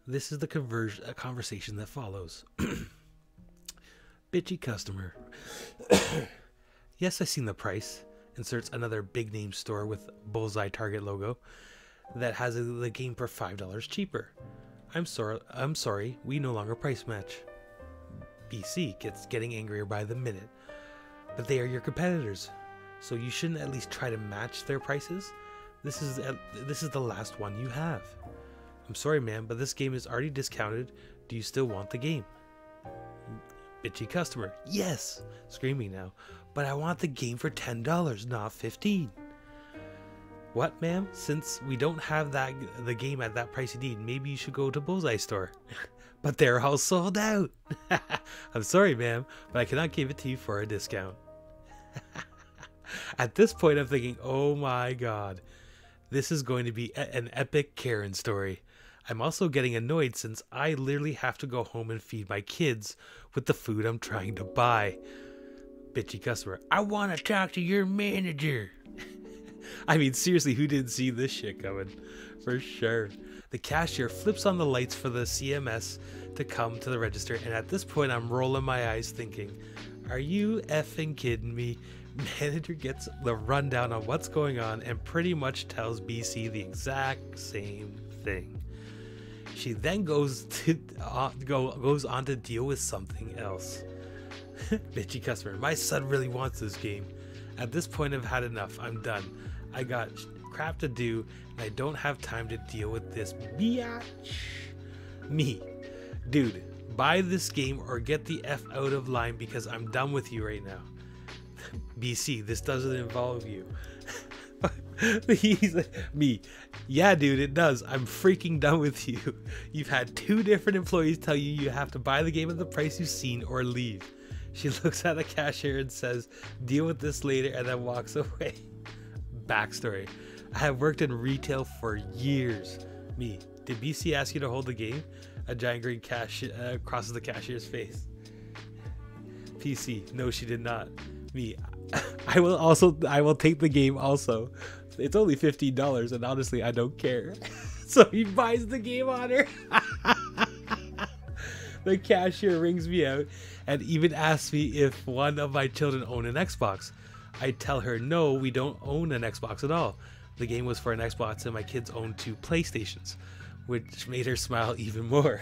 This is the conversation that follows. Bitchy customer. Yes, I seen the price. Inserts another big name store with bullseye Target logo that has the game for $5 cheaper. I'm sorry, we no longer price match. BC gets getting angrier by the minute. But they are your competitors, so you shouldn't at least try to match their prices. This is the last one you have. I'm sorry, ma'am, but this game is already discounted. Do you still want the game? Bitchy customer. Yes, screaming now. But I want the game for $10, not $15. What, ma'am? Since we don't have the game at that price you need, maybe you should go to Bullseye store. But they're all sold out. I'm sorry, ma'am, but I cannot give it to you for a discount. At this point, I'm thinking, oh my god, this is going to be an epic Karen story. I'm also getting annoyed since I literally have to go home and feed my kids with the food I'm trying to buy. Bitchy customer. I want to talk to your manager. I mean, seriously, who didn't see this shit coming? For sure. The cashier flips on the lights for the CMS to come to the register, and at this point I'm rolling my eyes thinking, are you effing kidding me? Manager gets the rundown on what's going on and pretty much tells BC the exact same thing. She then goes on to deal with something else. Bitchy customer. My son really wants this game. At this point I've had enough. I'm done. I got crap to do and I don't have time to deal with this biatch. Me. Dude, buy this game or get the F out of line because I'm done with you right now. BC, this doesn't involve you. He's like, me. Yeah, dude, it does. I'm freaking done with you. You've had 2 different employees tell you you have to buy the game at the price you've seen or leave. She looks at the cashier and says, deal with this later, and then walks away. Backstory. I have worked in retail for years. Me. Did BC ask you to hold the game? A giant green crosses the cashier's face. PC. No, she did not. Me. I will take the game also. It's only $15 and honestly I don't care. So he buys the game on her. The cashier rings me out and even asks me if one of my children own an Xbox. I tell her no, we don't own an Xbox at all. The game was for an Xbox and my kids own 2 PlayStations, which made her smile even more.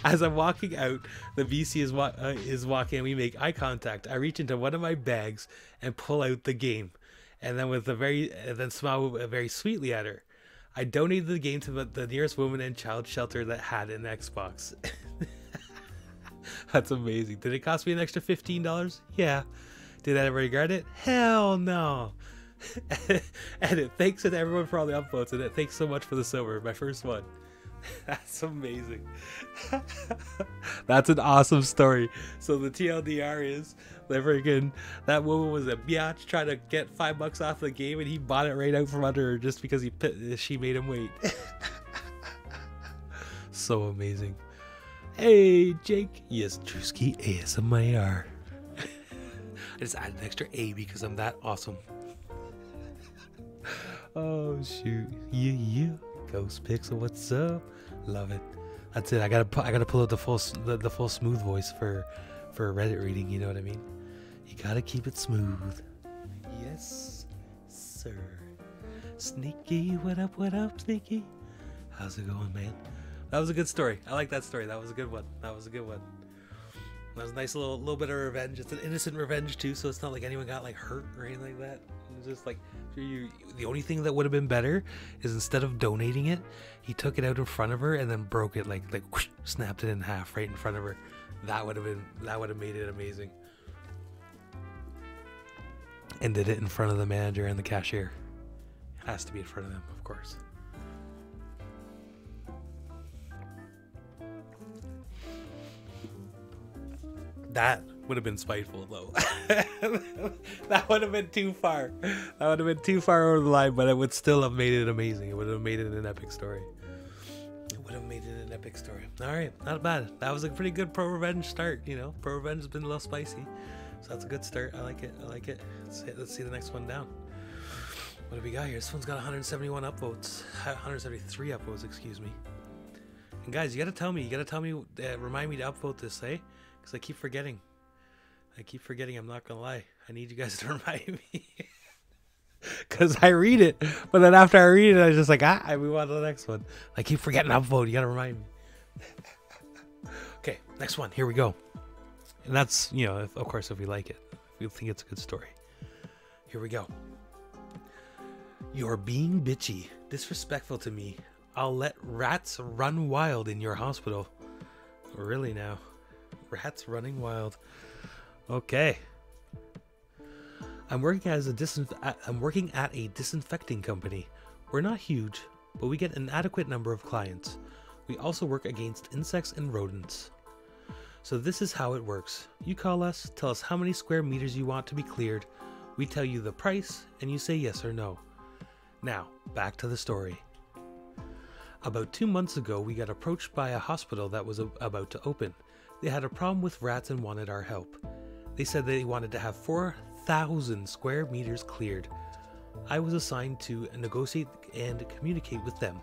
As I'm walking out, the VC is walking and we make eye contact. I reach into one of my bags and pull out the game, and then smile very sweetly at her. I donated the game to the nearest woman and child shelter that had an Xbox. That's amazing. Did it cost me an extra $15? Yeah. Did I regret it? Hell no. And thanks to everyone for all the upvotes, and thanks so much for the silver, my first one. That's amazing. That's an awesome story. So the TLDR is that woman was a biatch trying to get $5 off the game, and he bought it right out from under her just because she made him wait. So amazing. Hey Jake, yes, Drewski ASMR. I just added an extra A because I'm that awesome. Oh shoot, yeah. Ghost Pixel, what's up? Love it. That's it. I gotta pull out the full smooth voice for Reddit reading. You know what I mean? You gotta keep it smooth. Yes, sir. Sneaky, what up, Sneaky? How's it going, man? That was a good story. I like that story. That was a good one. That was a nice little bit of revenge. It's an innocent revenge too, so it's not like anyone got like hurt or anything like that. It was just like the only thing that would have been better is instead of donating it, he took it out in front of her and then broke it like whoosh, snapped it in half right in front of her. That would have made it amazing. And did it in front of the manager and the cashier. It has to be in front of them, of course. That would have been spiteful though. That would have been too far. That would have been too far over the line, but it would still have made it amazing. It would have made it an epic story. All right, not bad. That was a pretty good ProRevenge start. You know, ProRevenge has been a little spicy, so that's a good start. I like it. Let's see the next one down. What do we got here? This one's got 171 upvotes, 173 upvotes, excuse me. And guys, you gotta tell me, remind me to upvote this, eh? Because I keep forgetting. I'm not gonna lie. I need you guys to remind me. Because I read it, but then after I read it, I was just like, I move on to the next one. I keep forgetting to upvote. You gotta remind me. Okay, next one. Here we go. And that's, you know, of course, if we like it, if we think it's a good story. Here we go. You're being bitchy, disrespectful to me. I'll let rats run wild in your hospital. Really now? Rats running wild. Okay. I'm working at a disinfecting company. We're not huge, but we get an adequate number of clients. We also work against insects and rodents. So this is how it works. You call us, tell us how many square meters you want to be cleared. We tell you the price, and you say yes or no. Now, back to the story. About 2 months ago, we got approached by a hospital that was about to open. They had a problem with rats and wanted our help. They said they wanted to have 4,000 square meters cleared. I was assigned to negotiate and communicate with them.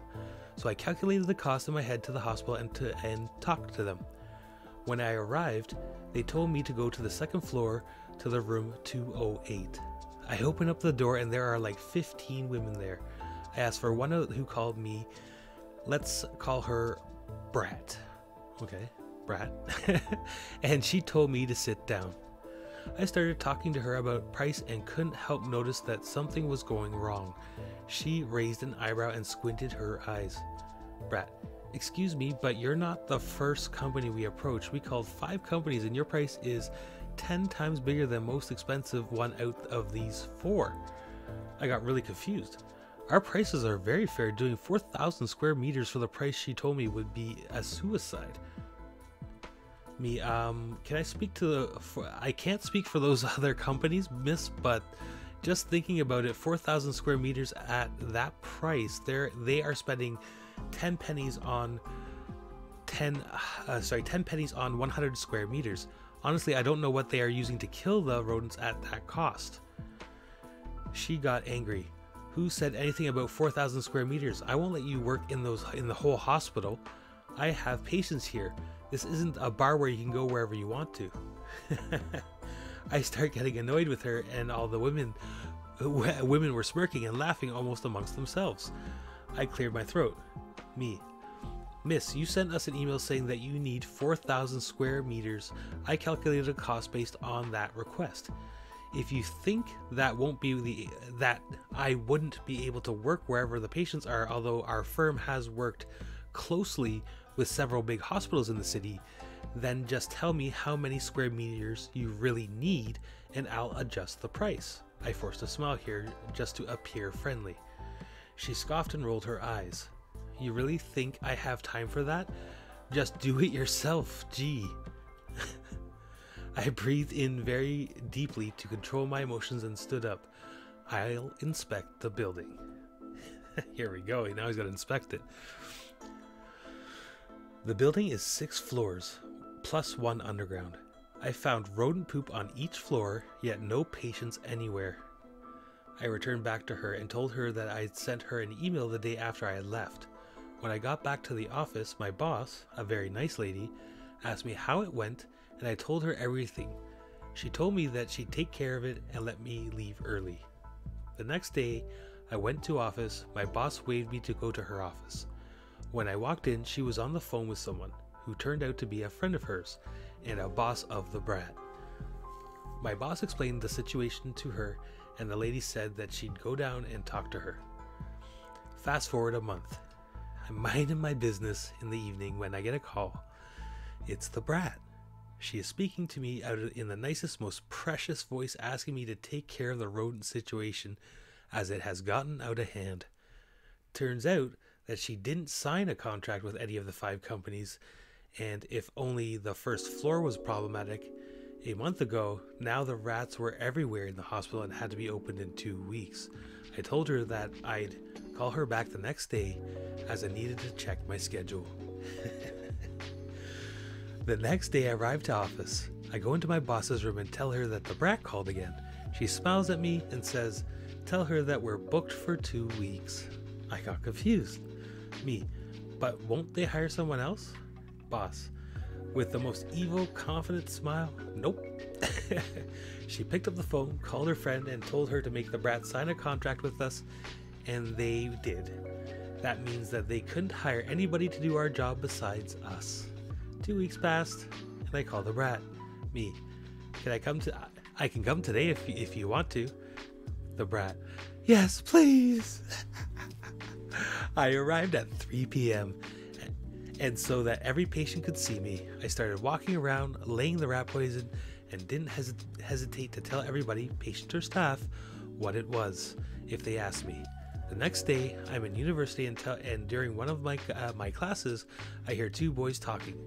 So I calculated the cost in my head to the hospital and talked to them. When I arrived, they told me to go to the second floor to the room 208. I open up the door and there are like 15 women there. I asked for one who called me, let's call her Brat. Okay, Brat. And she told me to sit down. I started talking to her about price and couldn't help notice that something was going wrong. She raised an eyebrow and squinted her eyes. Brat, excuse me, but you're not the first company we approached. We called 5 companies and your price is 10 times bigger than most expensive one out of these 4. I got really confused. Our prices are very fair. Doing 4,000 square meters for the price she told me would be a suicide. Me, can I speak to I can't speak for those other companies, miss, but just thinking about it, 4,000 square meters at that price, they are spending 10 pennies on 10 pennies on 100 square meters. Honestly, I don't know what they are using to kill the rodents at that cost. She got angry. Who said anything about 4,000 square meters? I won't let you work in the whole hospital. I have patients here. This isn't a bar where you can go wherever you want to. I start getting annoyed with her, and all the women were smirking and laughing almost amongst themselves. I cleared my throat. Me. Miss, you sent us an email saying that you need 4,000 square meters. I calculated a cost based on that request. If you think that I wouldn't be able to work wherever the patients are, although our firm has worked closely with several big hospitals in the city, then just tell me how many square meters you really need and I'll adjust the price. I forced a smile here just to appear friendly. She scoffed and rolled her eyes. You really think I have time for that? Just do it yourself, gee. I breathed in very deeply to control my emotions and stood up. I'll inspect the building. Here we go. Now he's got to inspect it. The building is 6 floors, plus 1 underground. I found rodent poop on each floor, yet no patients anywhere. I returned back to her and told her that I had sent her an email the day after I had left. When I got back to the office, my boss, a very nice lady, asked me how it went, and I told her everything. She told me that she'd take care of it and let me leave early. The next day, I went to office. My boss waved me to go to her office. When I walked in, she was on the phone with someone who turned out to be a friend of hers and a boss of the brat. My boss explained the situation to her, and the lady said that she'd go down and talk to her. Fast forward a month. I'm minding my business in the evening when I get a call. It's the brat. She is speaking to me in the nicest, most precious voice, asking me to take care of the rodent situation as it has gotten out of hand. Turns out that she didn't sign a contract with any of the 5 companies, and if only the first floor was problematic, a month ago, now the rats were everywhere in the hospital and had to be opened in 2 weeks. I told her that I'd call her back the next day as I needed to check my schedule. The next day I arrived to office. I go into my boss's room and tell her that the brat called again. She smiles at me and says, tell her that we're booked for 2 weeks. I got confused. Me, but won't they hire someone else? Boss, with the most evil, confident smile, nope. She picked up the phone, called her friend, and told her to make the brat sign a contract with us, and they did. That means that they couldn't hire anybody to do our job besides us. 2 weeks passed, and I called the brat. Me, I can come today if you want to. The brat, yes, please. I arrived at 3 p.m. and so that every patient could see me, I started walking around, laying the rat poison, and didn't hesitate to tell everybody, patient or staff, what it was, if they asked me. The next day, I'm in university and during one of my classes, I hear 2 boys talking.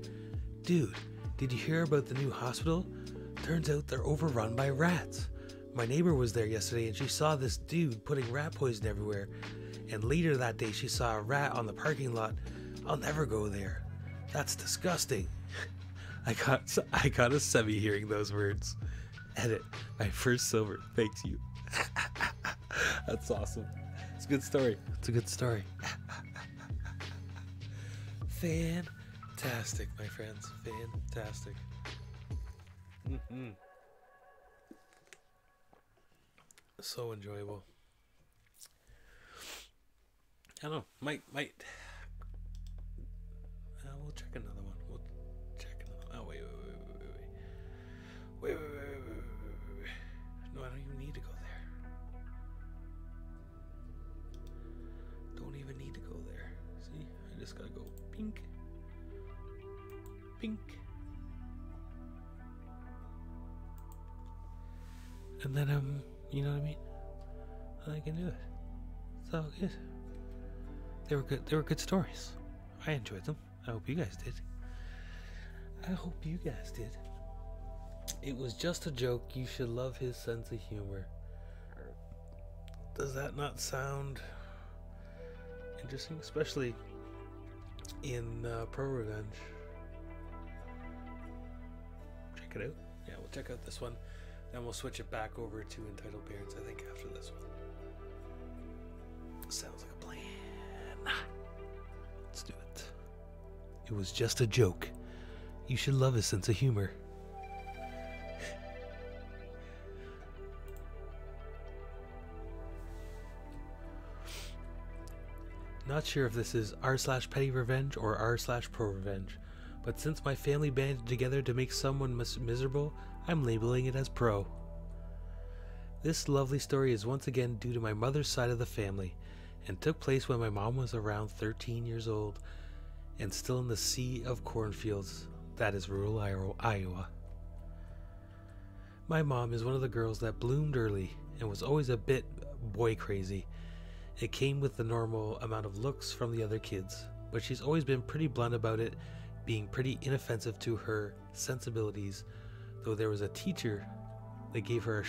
Dude, did you hear about the new hospital? Turns out they're overrun by rats. My neighbor was there yesterday and she saw this dude putting rat poison everywhere. And later that day, she saw a rat on the parking lot. I'll never go there. That's disgusting. I got a semi hearing those words. Edit, my first silver. Thanks you. That's awesome. It's a good story. It's a good story. Fantastic, my friends. Fantastic. So enjoyable. I don't know. Might. We'll check another one. Oh, wait. Wait. No, I don't even need to go there. Don't even need to go there. See? I just gotta go pink. And then, you know what I mean? I can do it. It's all good. They were good. They were good stories. I enjoyed them. I hope you guys did. It was just a joke. You should love his sense of humor. Does that not sound interesting? Especially in ProRevenge. Check it out. Yeah, we'll check out this one. Then we'll switch it back over to Entitled Parents, I think, after this one. Sounds like a plan. Let's do it. It was just a joke. You should love his sense of humor. Not sure if this is r/petty revenge or r/pro-revenge, but since my family banded together to make someone miserable, I'm labeling it as pro. This lovely story is once again due to my mother's side of the family, and took place when my mom was around 13 years old, and still in the sea of cornfields, that is rural Iowa. My mom is one of the girls that bloomed early, and was always a bit boy crazy. It came with the normal amount of looks from the other kids, but she's always been pretty blunt about it, being pretty inoffensive to her sensibilities, though there was a teacher that gave her a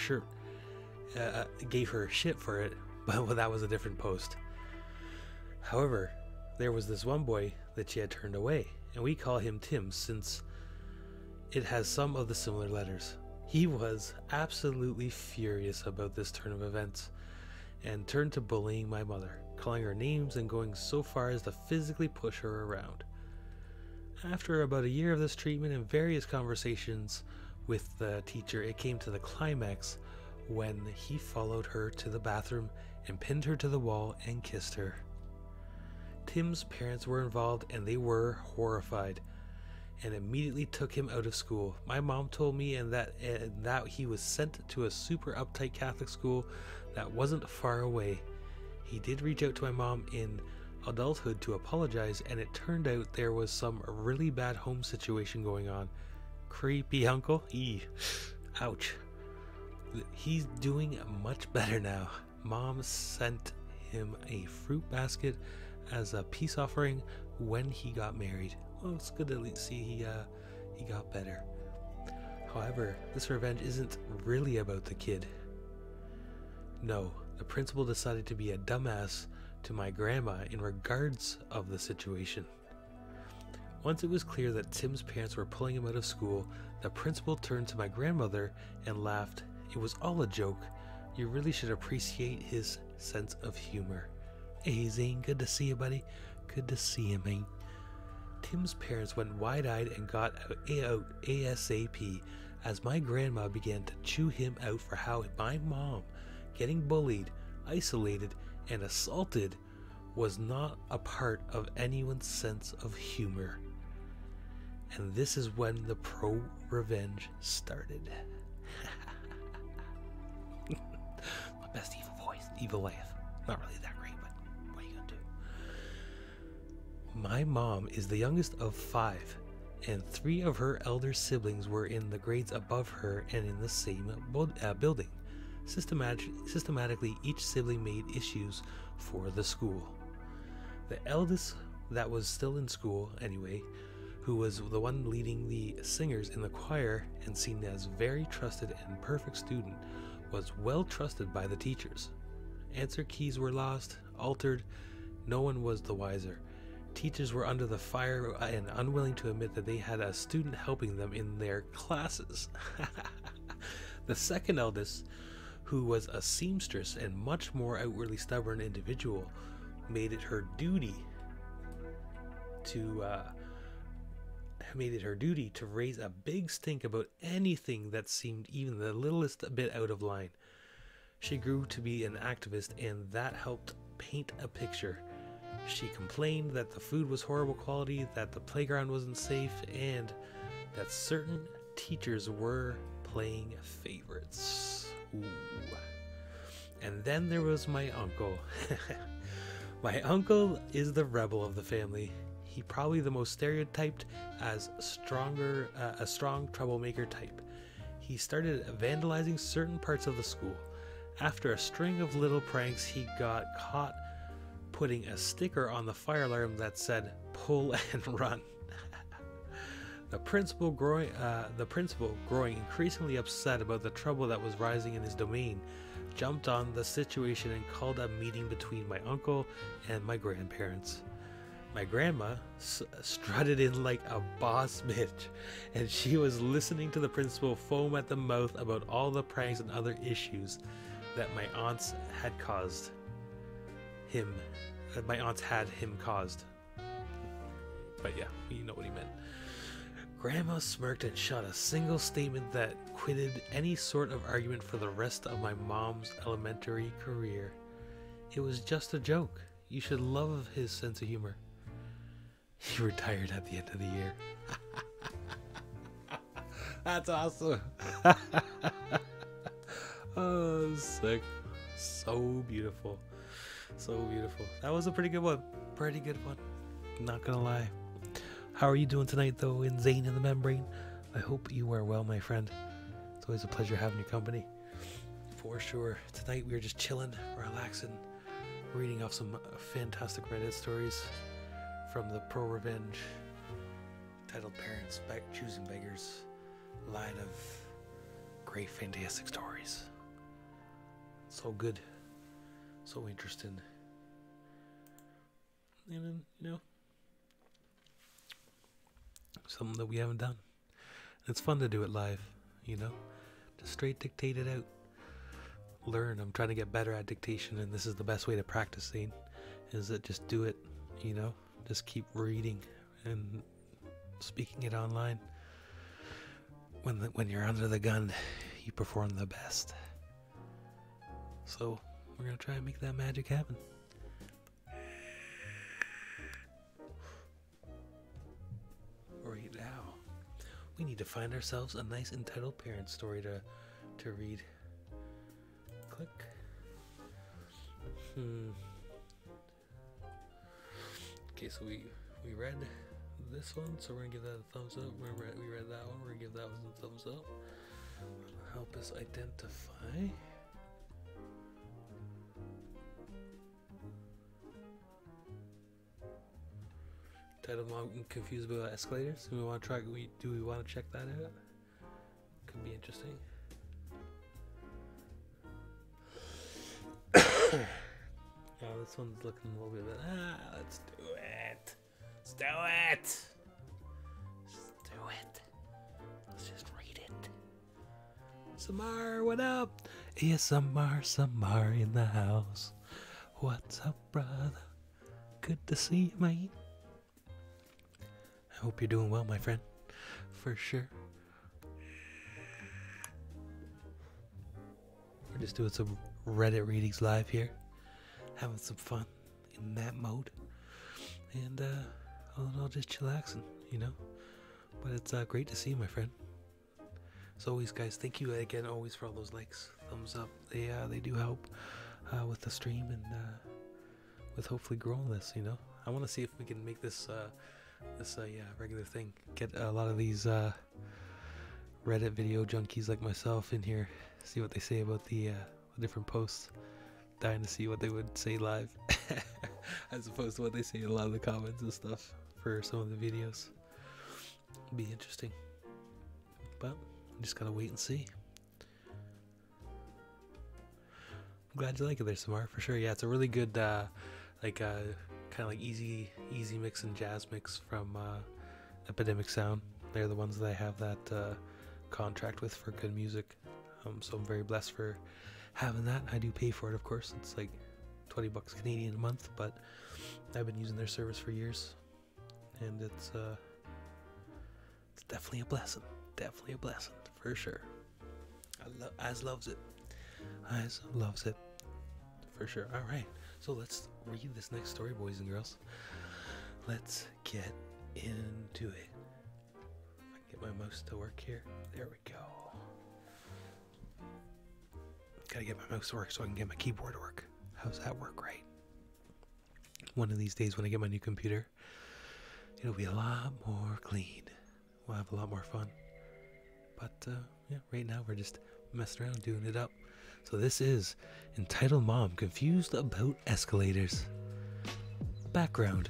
shit for it, but well, that was a different post. However, there was this one boy that she had turned away, and we call him Tim since it has some of the similar letters. He was absolutely furious about this turn of events, and turned to bullying my mother, calling her names and going so far as to physically push her around. After about a year of this treatment and various conversations with the teacher, it came to the climax when he followed her to the bathroom and pinned her to the wall and kissed her. Tim's parents were involved and they were horrified and immediately took him out of school. My mom told me that he was sent to a super uptight Catholic school that wasn't far away. He did reach out to my mom in adulthood to apologize, and it turned out there was some really bad home situation going on. Creepy uncle. Ouch. He's doing much better now. Mom sent him a fruit basket as a peace offering when he got married. Well, it's good to at least see he got better. However, this revenge isn't really about the kid. No, the principal decided to be a dumbass to my grandma in regards of the situation. Once it was clear that Tim's parents were pulling him out of school, the principal turned to my grandmother and laughed. It was all a joke. You really should appreciate his sense of humor. Hey Zane, good to see you, buddy. Good to see you, mate. Tim's parents went wide-eyed and got out ASAP as my grandma began to chew him out for how my mom, getting bullied, isolated, and assaulted was not a part of anyone's sense of humor. And this is when the pro-revenge started. My best evil voice, evil laugh. Not really that great, but what are you gonna do? My mom is the youngest of 5, and 3 of her elder siblings were in the grades above her and in the same building. Systematically, each sibling made issues for the school. The eldest, that was still in school anyway, who was the one leading the singers in the choir and seen as very trusted and perfect student, was well trusted by the teachers. Answer keys were lost, altered, no one was the wiser. Teachers were under the fire and unwilling to admit that they had a student helping them in their classes. The second eldest, who was a seamstress and much more outwardly stubborn individual, made it her duty to raise a big stink about anything that seemed even the littlest bit out of line. She grew to be an activist, and that helped paint a picture. She complained that the food was horrible quality, that the playground wasn't safe, and that certain teachers were playing favorites. Ooh. And then there was my uncle. My uncle is the rebel of the family. He probably the most stereotyped as a strong troublemaker type. He started vandalizing certain parts of the school. After a string of little pranks, he got caught putting a sticker on the fire alarm that said, "Pull and run." The principal, growing increasingly upset about the trouble that was rising in his domain, jumped on the situation and called a meeting between my uncle and my grandparents. My grandma strutted in like a boss bitch, and she was listening to the principal foam at the mouth about all the pranks and other issues that my aunts had had him caused. But yeah, you know what he meant. Grandma smirked and shot a single statement that quitted any sort of argument for the rest of my mom's elementary career. It was just a joke. You should love his sense of humor. He retired at the end of the year. That's awesome. Oh, sick. So beautiful. So beautiful. That was a pretty good one. Pretty good one. Not gonna lie. How are you doing tonight, though, in Zane in the Membrane? I hope you are well, my friend. It's always a pleasure having your company. For sure. Tonight we are just chilling, relaxing, reading off some fantastic Reddit stories from the ProRevenge, EntitledParents, ChoosingBeggars line of great fantastic stories. So good. So interesting. And then, something that we haven't done. It's fun to do it live, just straight dictate it out. Learn. I'm trying to get better at dictation, and this is the best way to practice, Zane, is that just do it, just keep reading and speaking it online. When you're under the gun, you perform the best. So we're gonna try and make that magic happen. Right now, we need to find ourselves a nice entitled parent story to read. Click. Okay, so we read this one, so we're gonna give that a thumbs up. We read that one, we're gonna give that one a thumbs up. Help us identify. Title: I'm confused about escalators. Do we want to try? Do we want to check that out? Could be interesting. Oh, this one's looking a little bit. Let's do it. Let's do it. Let's do it. Let's just read it. Samar, what up? Yeah, Samar in the house. What's up, brother? Good to see you, mate. I hope you're doing well, my friend. For sure. We're just doing some Reddit readings live here. Having some fun in that mode. And all in all, just chillaxing, But it's great to see you, my friend. As always, guys, thank you again always for all those likes, thumbs up. They do help with the stream and with hopefully growing this, I want to see if we can make this regular thing. Get a lot of these Reddit video junkies like myself in here, see what they say about the different posts. Dying to see what they would say live as opposed to what they say in a lot of the comments and stuff for some of the videos. It'd be interesting, but we just gotta wait and see. I'm glad you like it there, Samar, for sure. Yeah, it's a really good kind of like easy mix and jazz mix from Epidemic Sound. They're the ones that I have that contract with for good music. So I'm very blessed for having that. I do pay for it, of course. It's like $20 Canadian a month, but I've been using their service for years, and it's definitely a blessing. Definitely a blessing, for sure. As loves it, for sure. All right, so let's read this next story, boys and girls. Let's get into it. If I can get my mouse to work here. There we go. Gotta get my mouse to work so I can get my keyboard to work. How's that work, right? One of these days when I get my new computer, it'll be a lot more clean. We'll have a lot more fun. But yeah, right now we're just messing around, doing it up, So this is Entitled Mom Confused About Escalators. Background.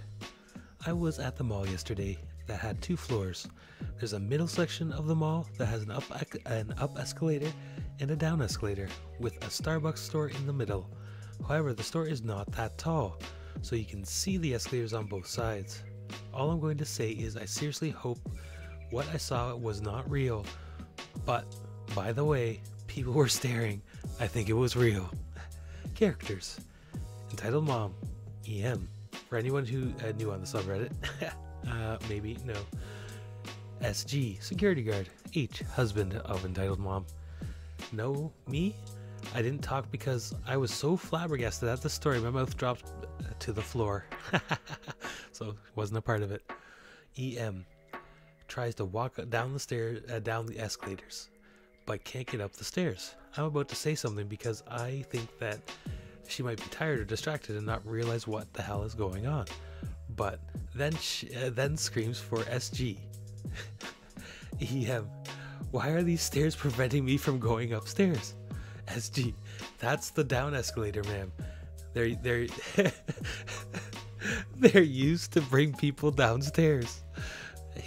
I was at the mall yesterday that had 2 floors. There's a middle section of the mall that has an up escalator and a down escalator with a Starbucks store in the middle. However, the store is not that tall, so you can see the escalators on both sides. All I'm going to say is I seriously hope what I saw was not real, but by the way, people were staring. I think it was real. Characters. Entitled Mom, EM. For anyone who new on the subreddit, maybe, no. SG, security guard. H, husband of Entitled Mom. No, me? I didn't talk because I was so flabbergasted at the story, my mouth dropped to the floor. So, wasn't a part of it. EM, tries to walk down the stairs, down the escalators, but can't get up the stairs. I'm about to say something because I think that she might be tired or distracted and not realize what the hell is going on. But then then screams for SG. EM, why are these stairs preventing me from going upstairs? SG, that's the down escalator, ma'am. They're they're used to bring people downstairs.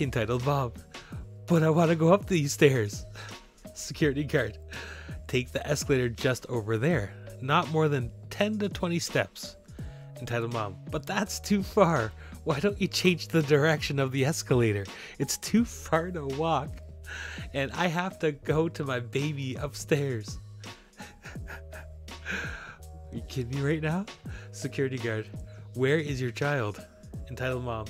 Entitled Mom, but I want to go up these stairs. Security guard, take the escalator just over there. Not more than 10 to 20 steps. Entitled Mom, but that's too far. Why don't you change the direction of the escalator? It's too far to walk. And I have to go to my baby upstairs. Are you kidding me right now? Security guard, where is your child? Entitled Mom,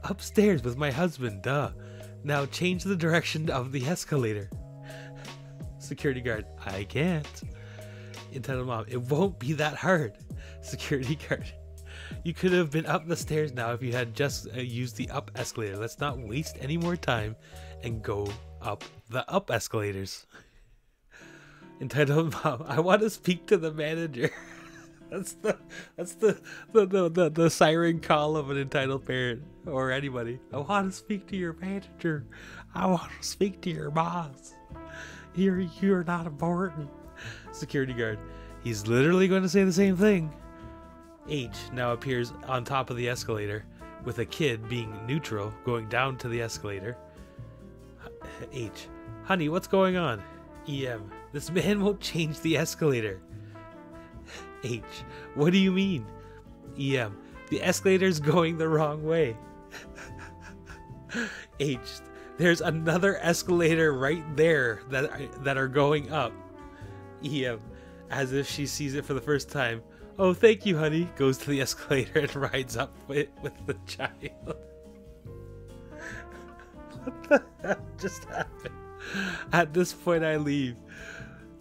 upstairs with my husband, duh. Now change the direction of the escalator. Security guard, I can't. Entitled Mom, it won't be that hard. Security guard, you could have been up the stairs now if you had just used the up escalator. Let's not waste any more time and go up the up escalators. Entitled Mom, I want to speak to the manager. That's the siren call of an entitled parent or anybody. I want to speak to your manager. I want to speak to your boss. You're not important. Security guard, he's literally going to say the same thing. H now appears on top of the escalator with a kid being neutral going down to the escalator. H, honey, what's going on? EM, this man won't change the escalator. H, what do you mean? EM, the escalator's going the wrong way. H, there's another escalator right there that are going up. EM, as if she sees it for the first time. Oh, thank you, honey. Goes to the escalator and rides up with the child. What the hell just happened? At this point, I leave.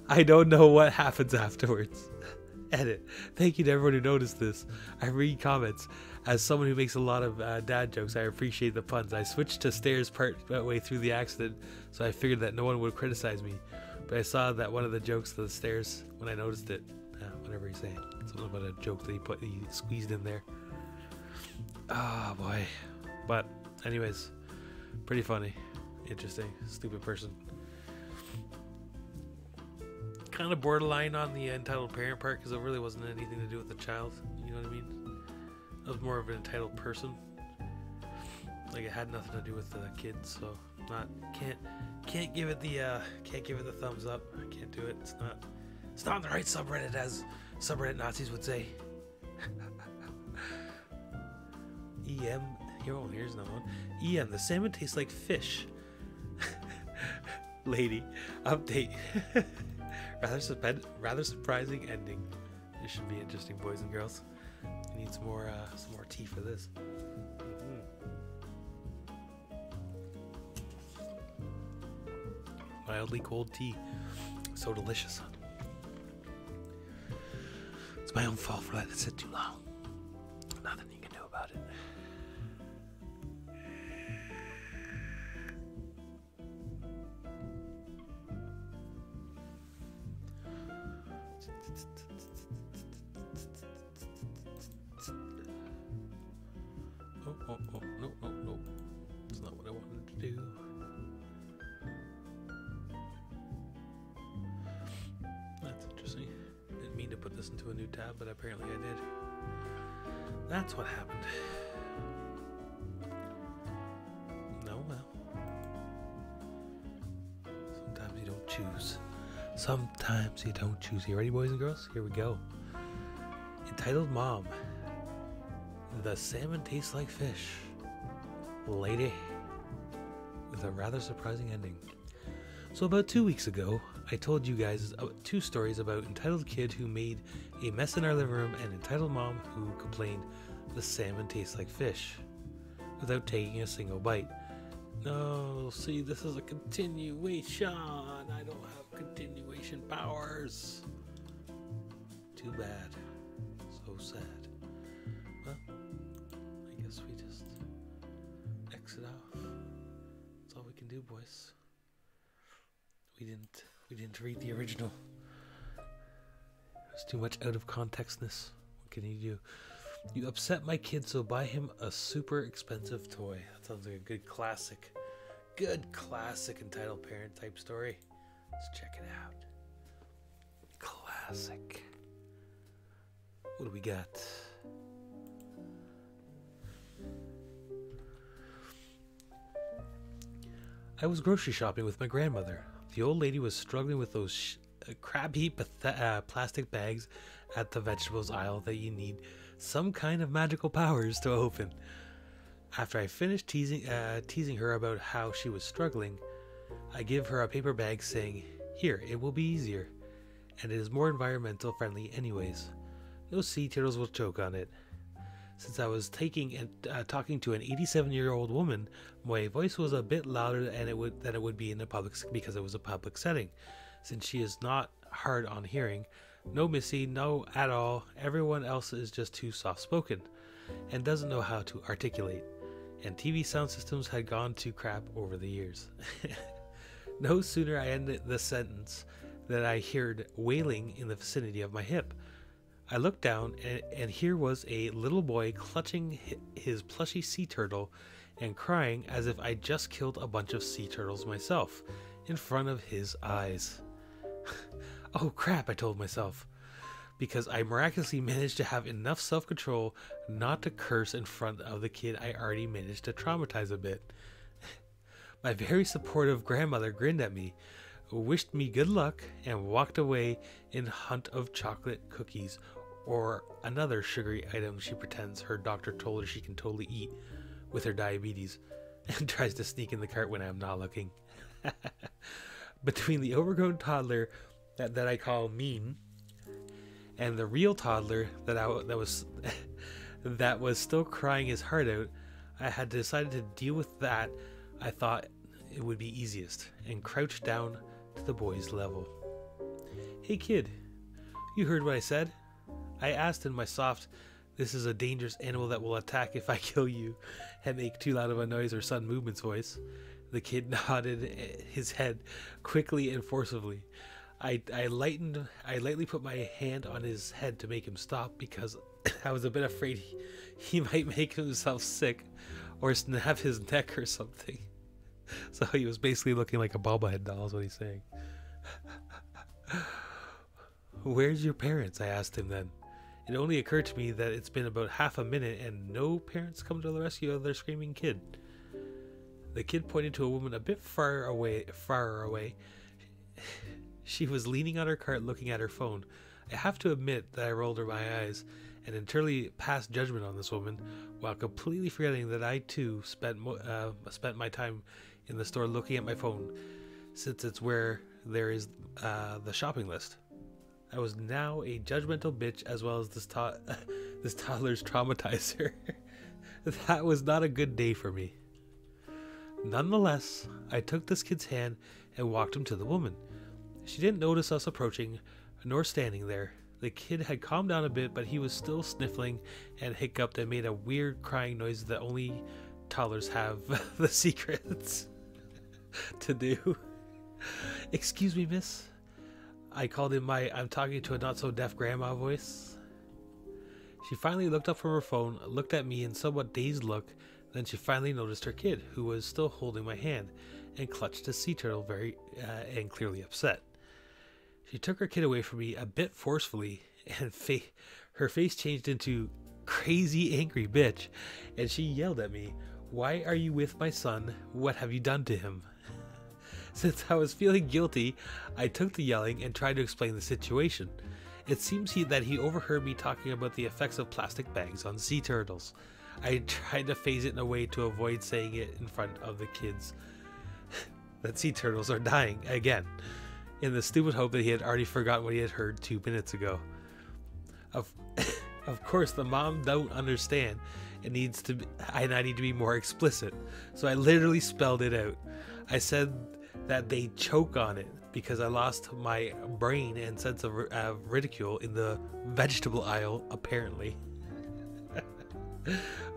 I don't know what happens afterwards. Edit. Thank you to everyone who noticed this. I read comments. As someone who makes a lot of dad jokes, I appreciate the puns. I switched to stairs part way through the accident, so I figured that no one would criticize me. But I saw that one of the jokes to the stairs when I noticed it. Whatever he's saying. Something about a joke that he squeezed in there. Oh boy. But anyways, pretty funny. Interesting. Stupid person. Kind of borderline on the entitled parent part because it really wasn't anything to do with the child. You know what I mean? I was more of an entitled person. Like it had nothing to do with the kids, so can't give it the thumbs up. I can't do it. It's not on the right subreddit, as subreddit Nazis would say. EM, here's another one. EM, the salmon tastes like fish. Lady, update. rather surprising ending. This should be interesting, boys and girls. We need some more tea for this. Mildly cold tea, so delicious. It's my own fault for letting it sit too long. Nothing you can do about it. Oh, no. That's not what I wanted to do. That's interesting. put this into a new tab, but apparently I did. That's what happened. No, well. Sometimes you don't choose. Sometimes you don't choose. You ready, boys and girls? Here we go. Entitled Mom. The salmon tastes like fish. Lady. With a rather surprising ending. So about 2 weeks ago, I told you guys 2 stories about entitled kid who made a mess in our living room and entitled mom who complained the salmon tastes like fish without taking a single bite. No, see, this is a continuation. I don't have continuation powers. Too bad. So sad. Well, I guess we just exit off. That's all we can do, boys. We didn't read the original. There's too much out of contextness. What can you do? You upset my kid, so buy him a super expensive toy. That sounds like a good classic entitled parent type story. Let's check it out. Classic. What do we got? I was grocery shopping with my grandmother. The old lady was struggling with those crabby plastic bags at the vegetables aisle that you need some kind of magical powers to open. After I finished teasing her about how she was struggling, I give her a paper bag saying, "Here, it will be easier, and it is more environmental friendly anyways. No sea turtles will choke on it." Since I was talking to an 87-year-old woman, my voice was a bit louder than it would be in a public, because it was a public setting. Since she is not hard on hearing, no Missy, no at all. Everyone else is just too soft-spoken and doesn't know how to articulate. And TV sound systems had gone to crap over the years. No sooner I ended the sentence than I heard wailing in the vicinity of my hip. I looked down, and here was a little boy clutching his plushy sea turtle and crying as if I just killed a bunch of sea turtles myself in front of his eyes. Oh crap, I told myself, because I miraculously managed to have enough self-control not to curse in front of the kid I already managed to traumatize a bit. My very supportive grandmother grinned at me, wished me good luck, and walked away in hunt of chocolate cookies or another sugary item she pretends her doctor told her she can totally eat with her diabetes, and tries to sneak in the cart when I'm not looking. Between the overgrown toddler that I call mean and the real toddler that was still crying his heart out, I had decided to deal with that. I thought it would be easiest, and crouched down to the boy's level. "Hey kid, you heard what I said?" I asked in my soft, "This is a dangerous animal that will attack if I kill you," and make too loud of a noise or sudden movements voice. The kid nodded his head quickly and forcibly. I lightly put my hand on his head to make him stop, because I was a bit afraid he might make himself sick or snap his neck or something. So he was basically looking like a bobblehead doll is what he's saying. "Where's your parents?" I asked him then. It only occurred to me that it's been about half a minute and no parents come to the rescue of their screaming kid. The kid pointed to a woman a bit far away. She was leaning on her cart looking at her phone. I have to admit that I rolled my eyes and entirely passed judgment on this woman, while completely forgetting that I too spent my time in the store looking at my phone, since it's where there is the shopping list. I was now a judgmental bitch, as well as this toddler's traumatizer. That was not a good day for me. Nonetheless, I took this kid's hand and walked him to the woman. She didn't notice us approaching, nor standing there. The kid had calmed down a bit, but he was still sniffling and hiccuped and made a weird crying noise that only toddlers have the secrets to do. "Excuse me, miss," I called in my I'm talking to a not-so-deaf grandma voice. She finally looked up from her phone, looked at me in somewhat dazed look, then she finally noticed her kid, who was still holding my hand, and clutched a sea turtle and clearly upset. She took her kid away from me a bit forcefully and her face changed into crazy angry bitch, and she yelled at me, "Why are you with my son? What have you done to him?" Since I was feeling guilty, I took the yelling and tried to explain the situation. It seems that he overheard me talking about the effects of plastic bags on sea turtles. I tried to phase it in a way to avoid saying it in front of the kids that sea turtles are dying again, in the stupid hope that he had already forgotten what he had heard 2 minutes ago. Of course, the mom don't understand. I need to be more explicit, so I literally spelled it out. I said that they choke on it because I lost my brain and sense of ridicule in the vegetable aisle, apparently.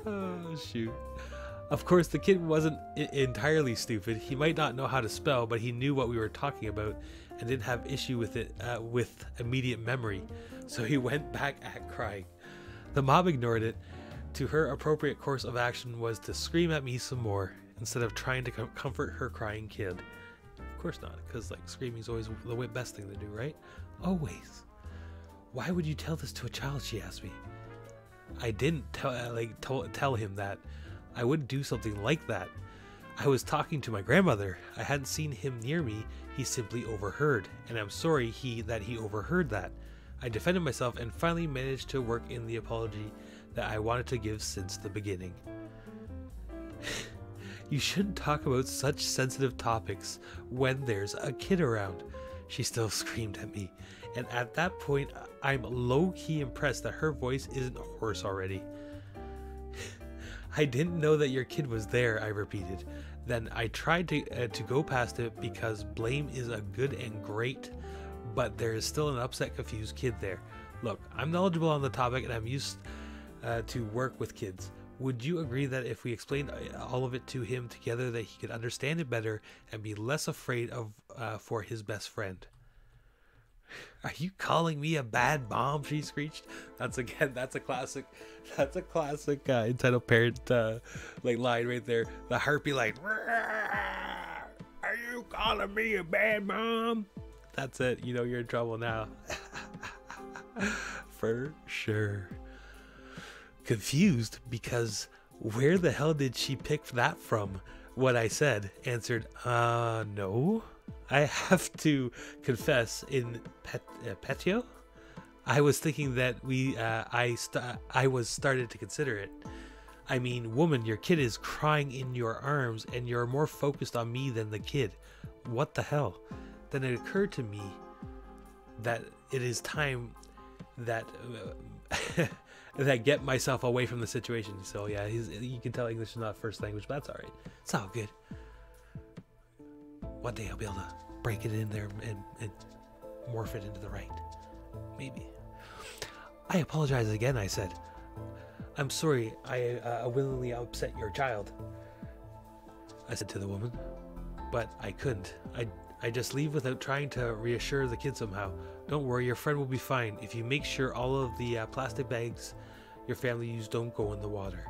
Oh, shoot. Of course, the kid wasn't entirely stupid. He might not know how to spell, but he knew what we were talking about and didn't have issue with it with immediate memory, so he went back at crying. The mom ignored it. To her appropriate course of action was to scream at me some more instead of trying to comfort her crying kid. Of course not, because like screaming is always the best thing to do, right? Always. Why would you tell this to a child? She asked me. I didn't tell him that. I wouldn't do something like that. I was talking to my grandmother. I hadn't seen him near me. He simply overheard, and I'm sorry that he overheard that. I defended myself and finally managed to work in the apology that I wanted to give since the beginning. You shouldn't talk about such sensitive topics when there's a kid around, she still screamed at me, and at that point I'm low-key impressed that her voice isn't hoarse already. I didn't know that your kid was there, I repeated. Then I tried to go past it because blame is a good and great, but there is still an upset, confused kid there. Look, I'm knowledgeable on the topic and I'm used to work with kids. Would you agree that if we explained all of it to him together that he could understand it better and be less afraid of for his best friend? Are you calling me a bad mom? She screeched. That's a classic entitled parent line right there. The heartbeat like, are you calling me a bad mom? That's it. You know you're in trouble now. For sure. Confused because where the hell did she pick that from? What I said, answered, no. I have to confess, in petio, I was thinking that I was started to consider it. I mean, woman, your kid is crying in your arms and you're more focused on me than the kid. What the hell? Then it occurred to me that it is time that that get myself away from the situation. So yeah, you can tell English is not first language, but that's all right. It's all good. One day I'll be able to break it in there and morph it into the right. Maybe. I apologize again, I said. I'm sorry I willingly upset your child, I said to the woman. But I couldn't. I just leave without trying to reassure the kid somehow. Don't worry, your friend will be fine if you make sure all of the plastic bags your family used don't go in the water.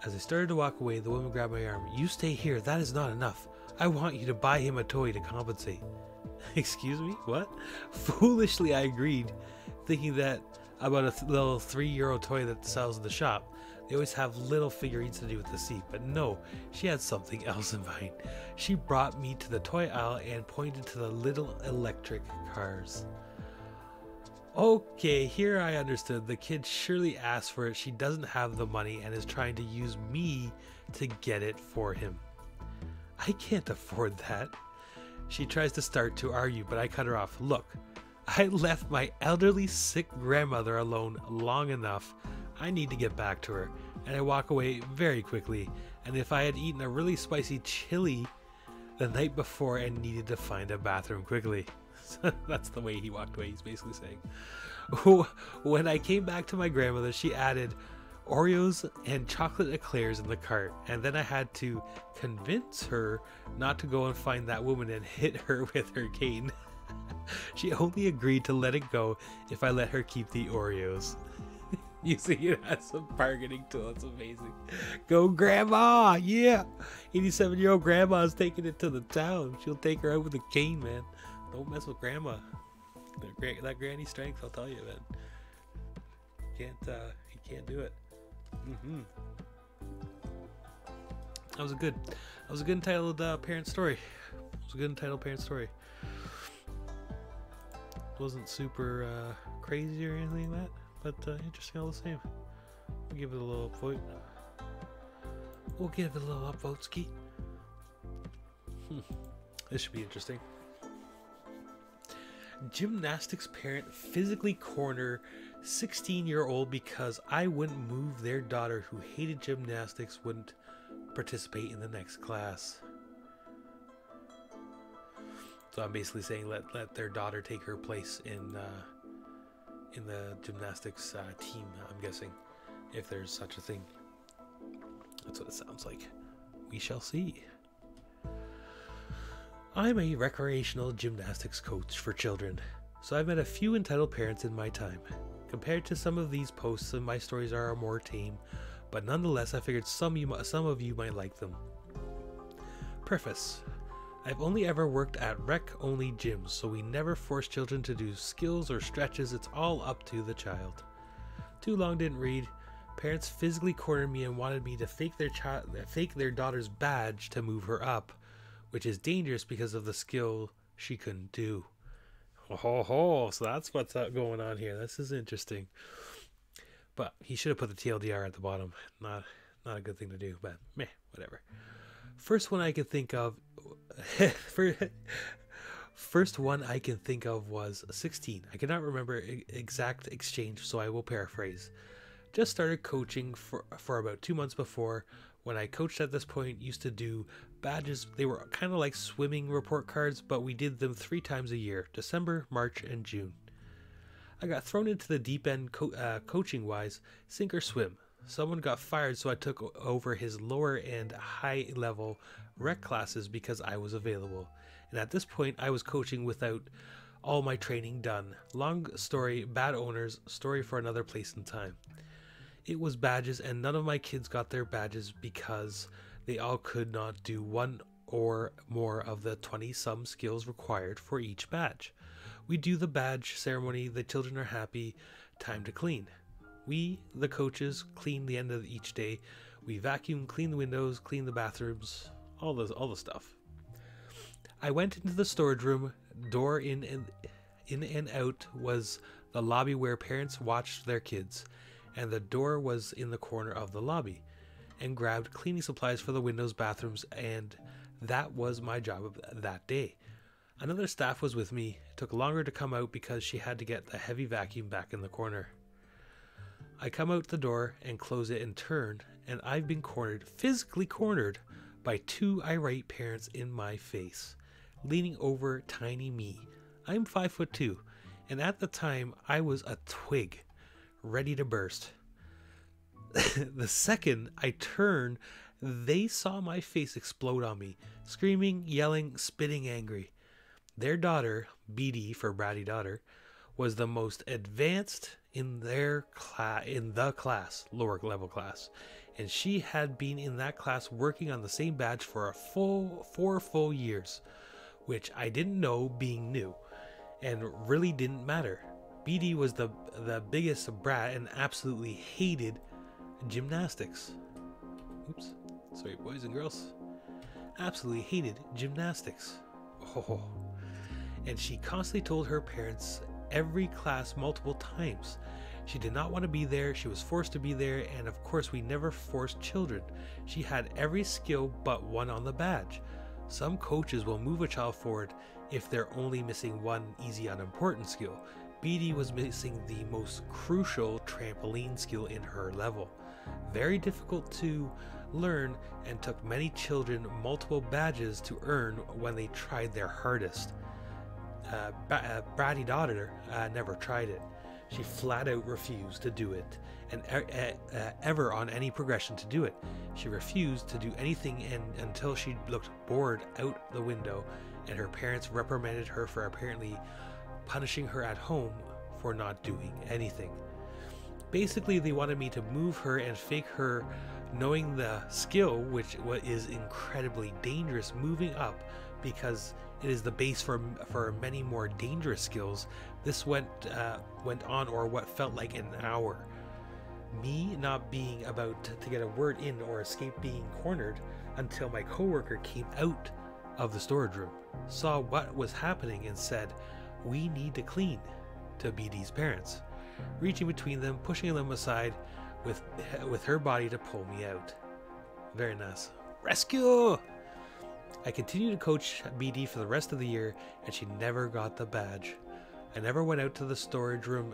As I started to walk away, the woman grabbed my arm. You stay here, that is not enough. I want you to buy him a toy to compensate. Excuse me? What? Foolishly, I agreed, thinking that about a little €3 toy that sells in the shop. They always have little figurines to do with the seat, but no, she had something else in mind. She brought me to the toy aisle and pointed to the little electric cars. Okay, here I understood. The kid surely asked for it. She doesn't have the money and is trying to use me to get it for him. I can't afford that. She tries to start to argue, but I cut her off. Look, I left my elderly sick grandmother alone long enough. I need to get back to her. And I walk away very quickly. And if I had eaten a really spicy chili the night before and needed to find a bathroom quickly. That's the way he walked away, he's basically saying. When I came back to my grandmother, she added Oreos and chocolate eclairs in the cart, and then I had to convince her not to go and find that woman and hit her with her cane. She only agreed to let it go if I let her keep the Oreos. You see, it has some bargaining tool. It's amazing. Go grandma, yeah. 87-year-old grandma's taking it to the town. She'll take her out with a cane, man. Don't mess with grandma. That granny strength, I'll tell you, man. You can't do it. That was a good entitled parent story. It was a good entitled parent story. Wasn't super crazy or anything like that, but interesting all the same. We'll give it a little upvote. We'll give it a little upvote, ski. This should be interesting. Gymnastics parent physically corner 16-year-old because I wouldn't move their daughter who hated gymnastics wouldn't participate in the next class. So I'm basically saying let their daughter take her place in the gymnastics team, I'm guessing, if there's such a thing. That's what it sounds like. We shall see. I'm a recreational gymnastics coach for children, so I've met a few entitled parents in my time. Compared to some of these posts, some of my stories are more tame, but nonetheless I figured some of you might like them. Preface. I've only ever worked at rec-only gyms, so we never force children to do skills or stretches. It's all up to the child. Too long didn't read. Parents physically cornered me and wanted me to fake their daughter's badge to move her up, which is dangerous because of the skill she couldn't do. So that's what's going on here. This is interesting. But he should have put the TLDR at the bottom. Not a good thing to do, but meh, whatever. First one I can think of was 16. I cannot remember exact exchange, so I will paraphrase. Just started coaching for about 2 months before. When I coached at this point, used to do badges. They were kind of like swimming report cards, but we did them 3 times a year: December, March, and June. I got thrown into the deep end coaching wise, sink or swim. Someone got fired, so I took over his lower and high level rec classes because I was available. And at this point, I was coaching without all my training done. Long story, bad owners, story for another place and time. It was badges, and none of my kids got their badges because they all could not do one or more of the 20-some skills required for each badge. We do the badge ceremony, the children are happy, time to clean. We, the coaches, clean the end of each day. We vacuum, clean the windows, clean the bathrooms, all the stuff. I went into the storage room. Door in and out was the lobby where parents watched their kids, and the door was in the corner of the lobby, and grabbed cleaning supplies for the windows, bathrooms, and that was my job that day. Another staff was with me. It took longer to come out because she had to get the heavy vacuum back in the corner. I come out the door and close it and turn, and I've been cornered, physically cornered, by 2 irate parents in my face, leaning over tiny me. I'm 5'2", and at the time I was a twig, ready to burst. The second I turned, they saw my face explode on me, screaming, yelling, spitting angry. Their daughter, BD for bratty daughter, was the most advanced in the class, lower level class, and she had been in that class working on the same badge for a 4 full years, which I didn't know being new, and really didn't matter. BD was the biggest brat and absolutely hated gymnastics. Oops, sorry boys and girls. Absolutely hated gymnastics. Oh. And she constantly told her parents every class multiple times. She did not want to be there. She was forced to be there, and of course we never forced children. She had every skill but one on the badge. Some coaches will move a child forward if they're only missing one easy unimportant skill. BD was missing the most crucial trampoline skill in her level. Very difficult to learn, and took many children multiple badges to earn when they tried their hardest. Bratty daughter never tried it. She flat out refused to do it, and ever on any progression to do it. She refused to do anything until she looked bored out the window, and her parents reprimanded her for apparently punishing her at home for not doing anything. Basically, they wanted me to move her and fake her knowing the skill, which is incredibly dangerous, moving up because it is the base for many more dangerous skills. This went on, or what felt like an hour. Me not being about to get a word in or escape being cornered until my coworker came out of the storage room, saw what was happening, and said, "We need to clean," to BD's parents, reaching between them, pushing them aside with her body to pull me out. Very nice. Rescue! I continued to coach BD for the rest of the year, and she never got the badge. I never went out to the storage room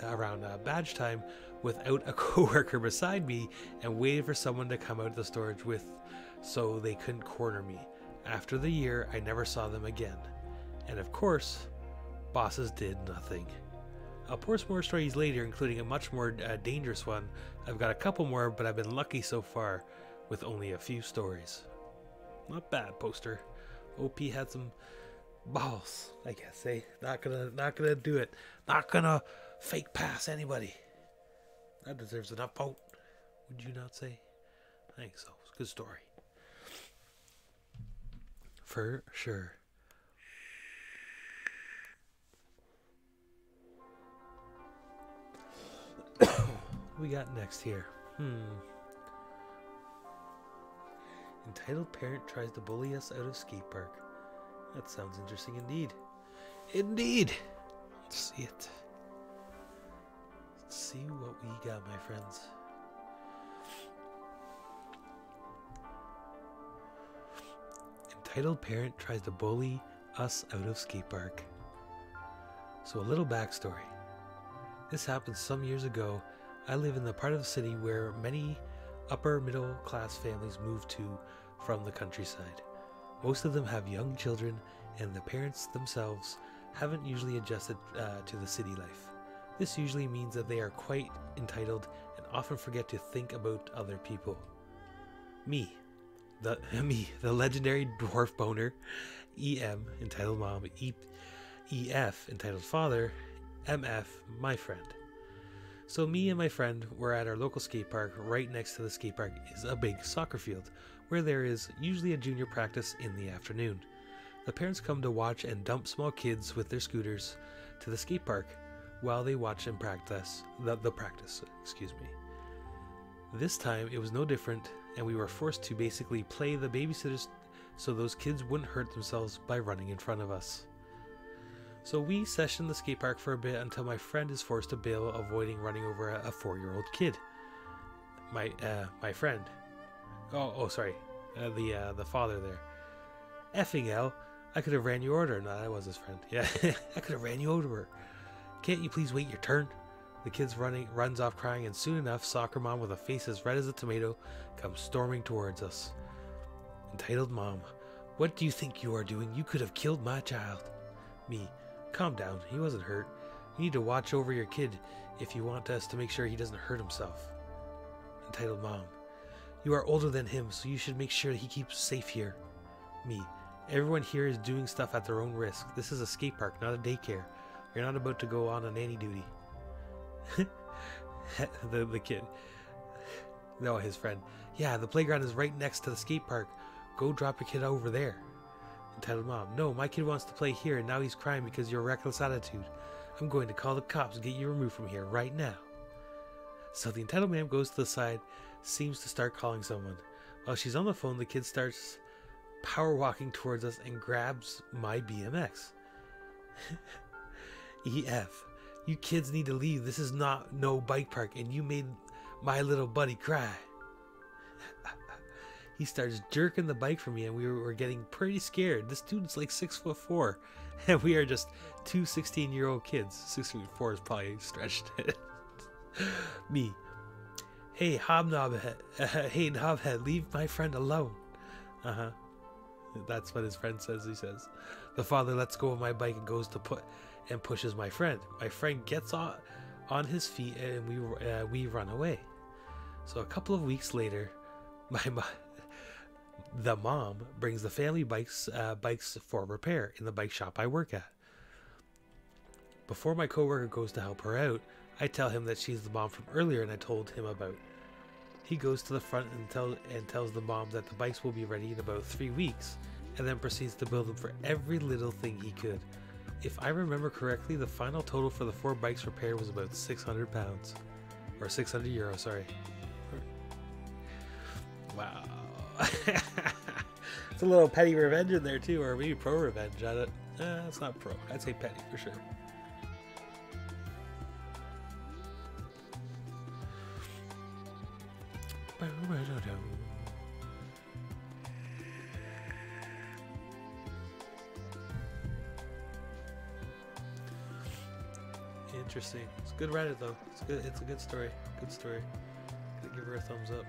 around badge time without a coworker beside me and waited for someone to come out of the storage so they couldn't corner me. After the year, I never saw them again. And of course, bosses did nothing. I'll post more stories later, including a much more dangerous one. I've got a couple more, but I've been lucky so far with only a few stories. Not bad, poster. OP had some balls, I guess. Not gonna do it. Not gonna fake pass anybody. That deserves an up vote. Would you not say? I think so. It's a good story. For sure. We got next here. Entitled parent tries to bully us out of skate park. That sounds interesting indeed. Indeed! Let's see it. Let's see what we got, my friends. Entitled parent tries to bully us out of skate park. So a little backstory. This happened some years ago. I live in the part of the city where many upper middle class families move to from the countryside. Most of them have young children, and the parents themselves haven't usually adjusted to the city life. This usually means that they are quite entitled and often forget to think about other people. The legendary dwarf boner, EM, entitled mom, EF, entitled father, MF, my friend. So me and my friend were at our local skate park. Right next to the skate park is a big soccer field where there is usually a junior practice in the afternoon. The parents come to watch and dump small kids with their scooters to the skate park while they watch and practice the practice. This time it was no different, and we were forced to basically play the babysitters so those kids wouldn't hurt themselves by running in front of us. So we session the skate park for a bit until my friend is forced to bail, avoiding running over a 4-year-old kid. My friend. The father there. Effing hell, I could have ran you over. No, that was his friend. Yeah, I could have ran you over. Can't you please wait your turn? The kid runs off crying, and soon enough, soccer mom with a face as red as a tomato comes storming towards us. Entitled mom, what do you think you are doing? You could have killed my child. Me, calm down, he wasn't hurt. You need to watch over your kid if you want us to make sure he doesn't hurt himself. Entitled mom, you are older than him, so you should make sure he keeps safe here. Me, everyone here is doing stuff at their own risk. This is a skate park, not a daycare. You're not about to go on a nanny duty. the kid. No, his friend. Yeah, the playground is right next to the skate park. Go drop your kid over there. Entitled mom, no, my kid wants to play here, and now he's crying because of your reckless attitude. I'm going to call the cops and get you removed from here right now. So the entitled man goes to the side, seems to start calling someone. While she's on the phone, the kid starts power walking towards us and grabs my BMX. EF, you kids need to leave. This is no bike park, and you made my little buddy cry. He starts jerking the bike from me, and we were getting pretty scared. This dude's like 6'4", and we are just two 16-year-old kids. 6'4" is probably stretched. Me, hey knobhead, leave my friend alone. That's what his friend says. He says, the father lets go of my bike and goes to pushes my friend. My friend gets on his feet, and we run away. So a couple of weeks later, the mom brings the family bikes for repair in the bike shop I work at. Before my coworker goes to help her out, I tell him that she's the mom from earlier and I told him about. He goes to the front and tells the mom that the bikes will be ready in about 3 weeks, and then proceeds to bill them for every little thing he could. If I remember correctly, the final total for the 4 bikes repaired was about £600. Or €600, sorry. Wow. It's a little petty revenge in there too, or maybe pro-revenge. It's not pro. I'd say petty for sure. Interesting. It's good Reddit though. It's good. It's a good story. Good story. Gotta give her a thumbs up.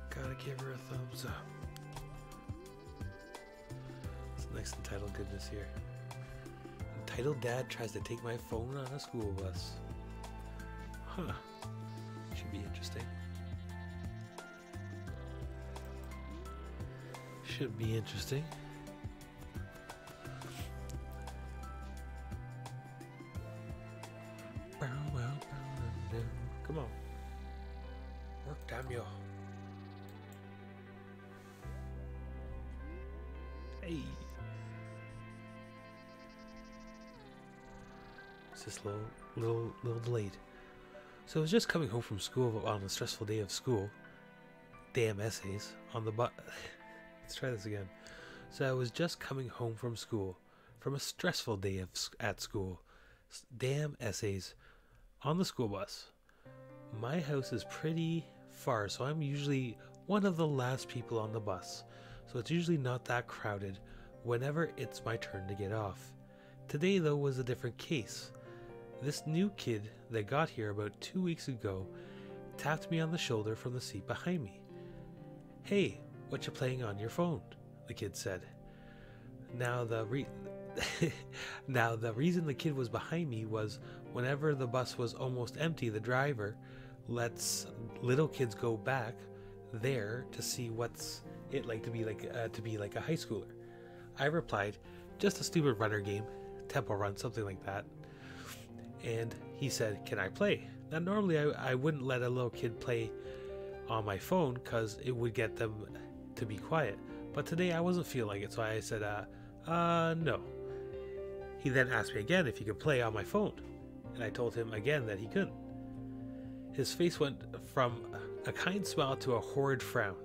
Gotta give her a thumbs up. What's the next entitled goodness here? Entitled dad tries to take my phone on a school bus. Huh. Should be interesting. Should be interesting. Come on. Work, damn you. Hey. It's just a little delayed. So I was just coming home from school on a stressful day of school. Damn essays on the bus. Let's try this again. So I was just coming home from school, from a stressful day at school. Damn essays on the school bus. My house is pretty far, so I'm usually one of the last people on the bus. So it's usually not that crowded whenever it's my turn to get off. Today though was a different case. This new kid that got here about 2 weeks ago tapped me on the shoulder from the seat behind me. "Hey, what you playing on your phone?" the kid said. Now the reason the kid was behind me was whenever the bus was almost empty, the driver lets little kids go back there to see what's it like to be like a high schooler. I replied, "Just a stupid runner game, tempo run, something like that." And he said, "Can I play?" Now normally I wouldn't let a little kid play on my phone because it would get them to be quiet. But today I wasn't feeling like it, so I said, no. He then asked me again if he could play on my phone, and I told him again that he couldn't. His face went from a kind smile to a horrid frown.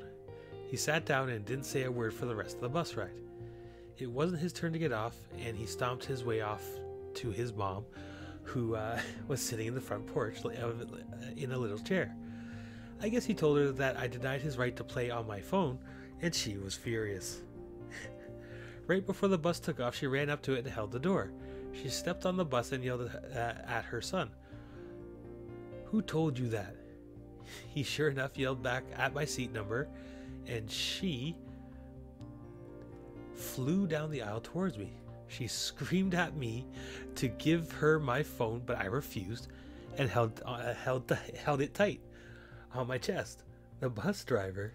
He sat down and didn't say a word for the rest of the bus ride. It wasn't his turn to get off, and he stomped his way off to his mom, who was sitting in the front porch in a little chair. I guess he told her that I denied his right to play on my phone, and she was furious. Right before the bus took off, she ran up to it and held the door. She stepped on the bus and yelled at her son. "Who told you that?" He sure enough yelled back at my seat number, and she flew down the aisle towards me. She screamed at me to give her my phone, but I refused and held it tight on my chest. The bus driver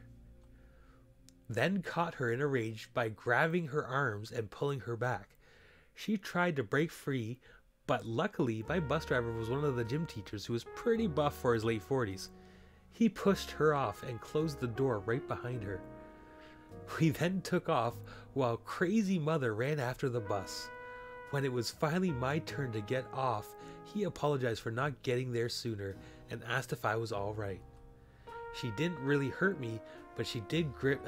then caught her in a rage by grabbing her arms and pulling her back. She tried to break free, but luckily my bus driver was one of the gym teachers who was pretty buff for his late 40s. He pushed her off and closed the door right behind her. We then took off while crazy mother ran after the bus. When it was finally my turn to get off, he apologized for not getting there sooner and asked if I was all right. She didn't really hurt me, but she did grip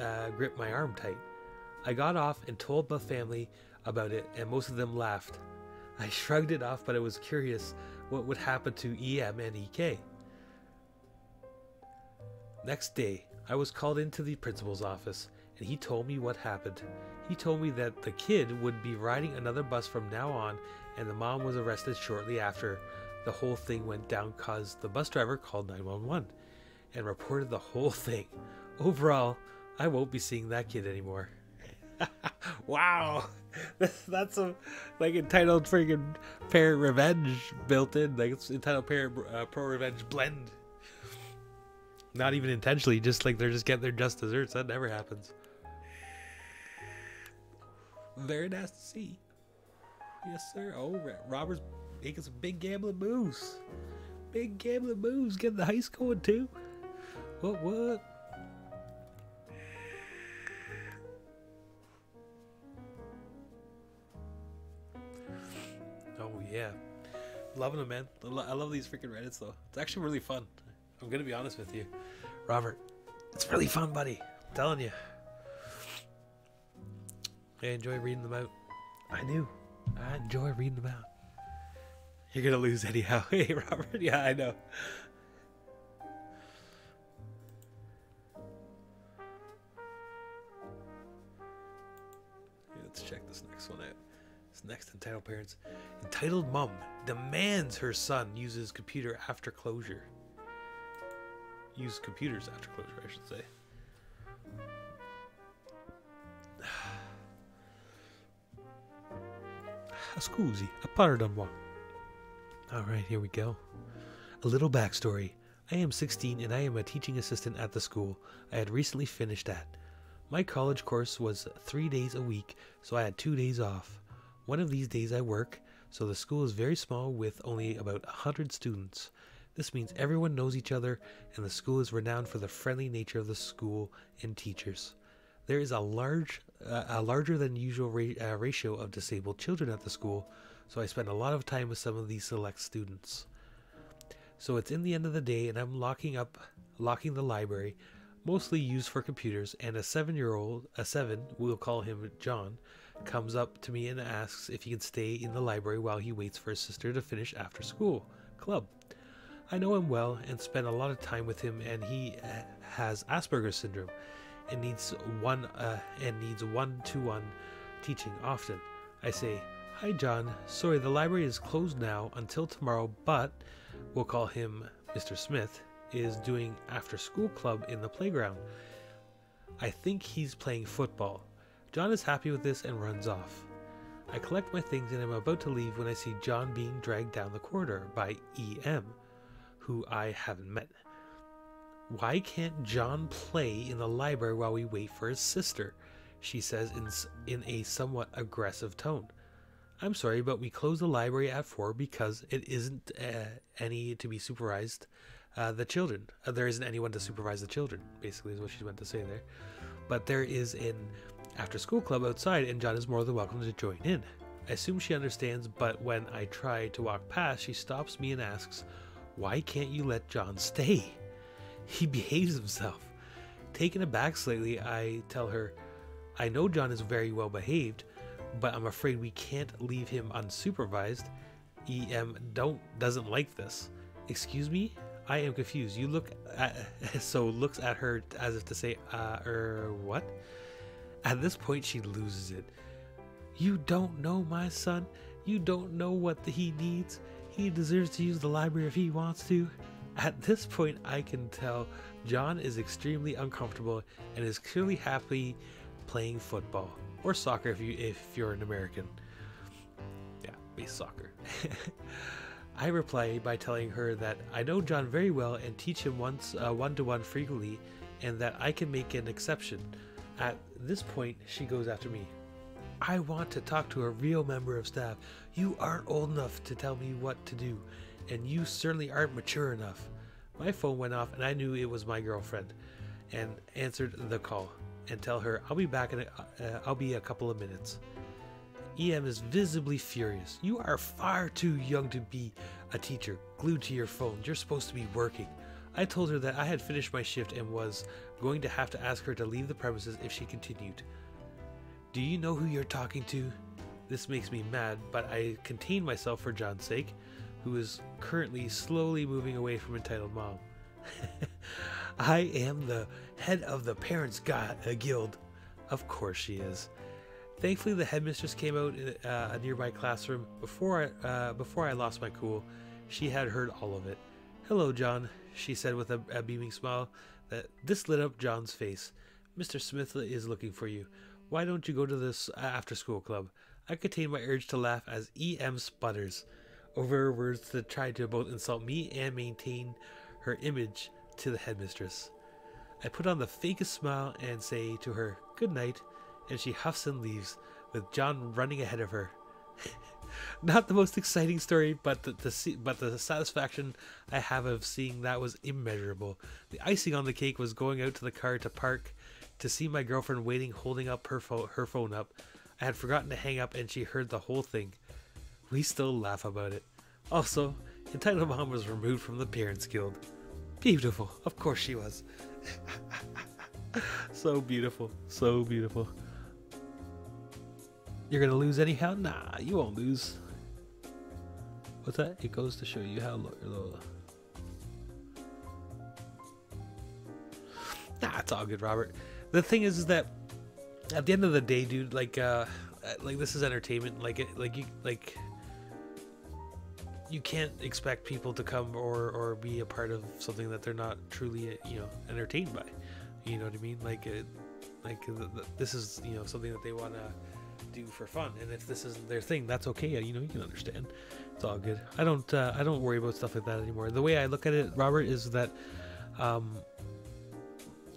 my arm tight. I got off and told the family about it, and most of them laughed. I shrugged it off, but I was curious what would happen to EM and EK. Next day, I was called into the principal's office, and he told me what happened. He told me that the kid would be riding another bus from now on, and the mom was arrested shortly after the whole thing went down because the bus driver called 911 and reported the whole thing. Overall, I won't be seeing that kid anymore. Wow, that's a entitled freaking parent revenge built in. Like it's entitled parent pro revenge blend. Not even intentionally, just like they're just getting their just desserts. That never happens. Very nice to see. Yes, sir. Oh, Robert's making some big gambling moves. Big gambling moves. Getting the heist going too. What? Loving them, man. I love these freaking Reddits, though. It's actually really fun. I'm gonna be honest with you, Robert. It's really fun, buddy. I'm telling you. I enjoy reading them out. I do. I enjoy reading them out. You're gonna lose anyhow. Hey, Robert. Yeah, I know. Let's check this next one out. This next entitled parents. Entitled mom demands her son uses computer after closure. Use computers after closure, I should say. Scusi, pardon-moi. Alright, here we go. A little backstory. I am 16 and I am a teaching assistant at the school I had recently finished at. My college course was 3 days a week, so I had 2 days off. One of these days I work, so the school is very small with only about 100 students. This means everyone knows each other, and the school is renowned for the friendly nature of the school and teachers. There is a larger than usual ratio of disabled children at the school, so I spend a lot of time with some of these select students. So it's in the end of the day, and I'm locking the library, mostly used for computers, and a 7, we'll call him John, comes up to me and asks if he can stay in the library while he waits for his sister to finish after school club. I know him well and spend a lot of time with him, and he has Asperger's syndrome and needs one-to-one teaching often. I say, "Hi John, sorry the library is closed now until tomorrow, but," we'll call him Mr. Smith, "is doing after school club in the playground. I think he's playing football." John is happy with this and runs off. I collect my things and am about to leave when I see John being dragged down the corridor by EM, who I haven't met. "Why can't John play in the library while we wait for his sister?" she says in a somewhat aggressive tone. "I'm sorry, but we close the library at 4 because it isn't any to be supervised the children. There isn't anyone to supervise the children," basically is what she meant to say there. "But there is an after school club outside and John is more than welcome to join in." I assume she understands, but when I try to walk past, she stops me and asks, "Why can't you let John stay? He behaves himself." Taken aback slightly, I tell her, "I know John is very well behaved, but I'm afraid we can't leave him unsupervised. EM doesn't like this." "Excuse me? I am confused. You look at," so looks at her as if to say, what? At this point, she loses it. "You don't know my son? You don't know what he needs? He deserves to use the library if he wants to." At this point, I can tell John is extremely uncomfortable and is clearly happy playing football or soccer if you're an American. Yeah, base soccer. I reply by telling her that I know John very well and teach him one-to-one frequently, and that I can make an exception. At this point, she goes after me. "I want to talk to a real member of staff. You aren't old enough to tell me what to do, and you certainly aren't mature enough." My phone went off and I knew it was my girlfriend, and answered the call and tell her I'll be back I'll be a couple of minutes. EM is visibly furious. "You are far too young to be a teacher, glued to your phone. You're supposed to be working." I told her that I had finished my shift and was going to have to ask her to leave the premises if she continued. "Do you know who you're talking to?" This makes me mad, but I contain myself for John's sake, who is currently slowly moving away from entitled mom. "I am the head of the Parents Guild." Of course she is. Thankfully, the headmistress came out in a nearby classroom before I lost my cool. She had heard all of it. "Hello, John," she said with a beaming smile. This lit up John's face. "Mr. Smith is looking for you. Why don't you go to this after-school club?" I contain my urge to laugh as EM sputters over her words to try to both insult me and maintain her image to the headmistress. I put on the fakest smile and say to her, "Good night," and she huffs and leaves, with John running ahead of her. Not the most exciting story, but the satisfaction I have of seeing that was immeasurable. The icing on the cake was going out to the car to park to see my girlfriend waiting, holding up her phone up. I had forgotten to hang up and she heard the whole thing. We still laugh about it. Also, Entitled Mom was removed from the Parents Guild. Beautiful. Of course she was. So beautiful. So beautiful. You're gonna lose anyhow? Nah, you won't lose. What's that? It goes to show you how low. Nah, it's all good, Robert. The thing is that at the end of the day, dude, like this is entertainment. You can't expect people to come or be a part of something that they're not truly, entertained by. You know what I mean? This is, something that they want to do for fun, and if this isn't their thing, that's okay. You can understand. It's all good. I don't worry about stuff like that anymore. The way I look at it, Robert, is that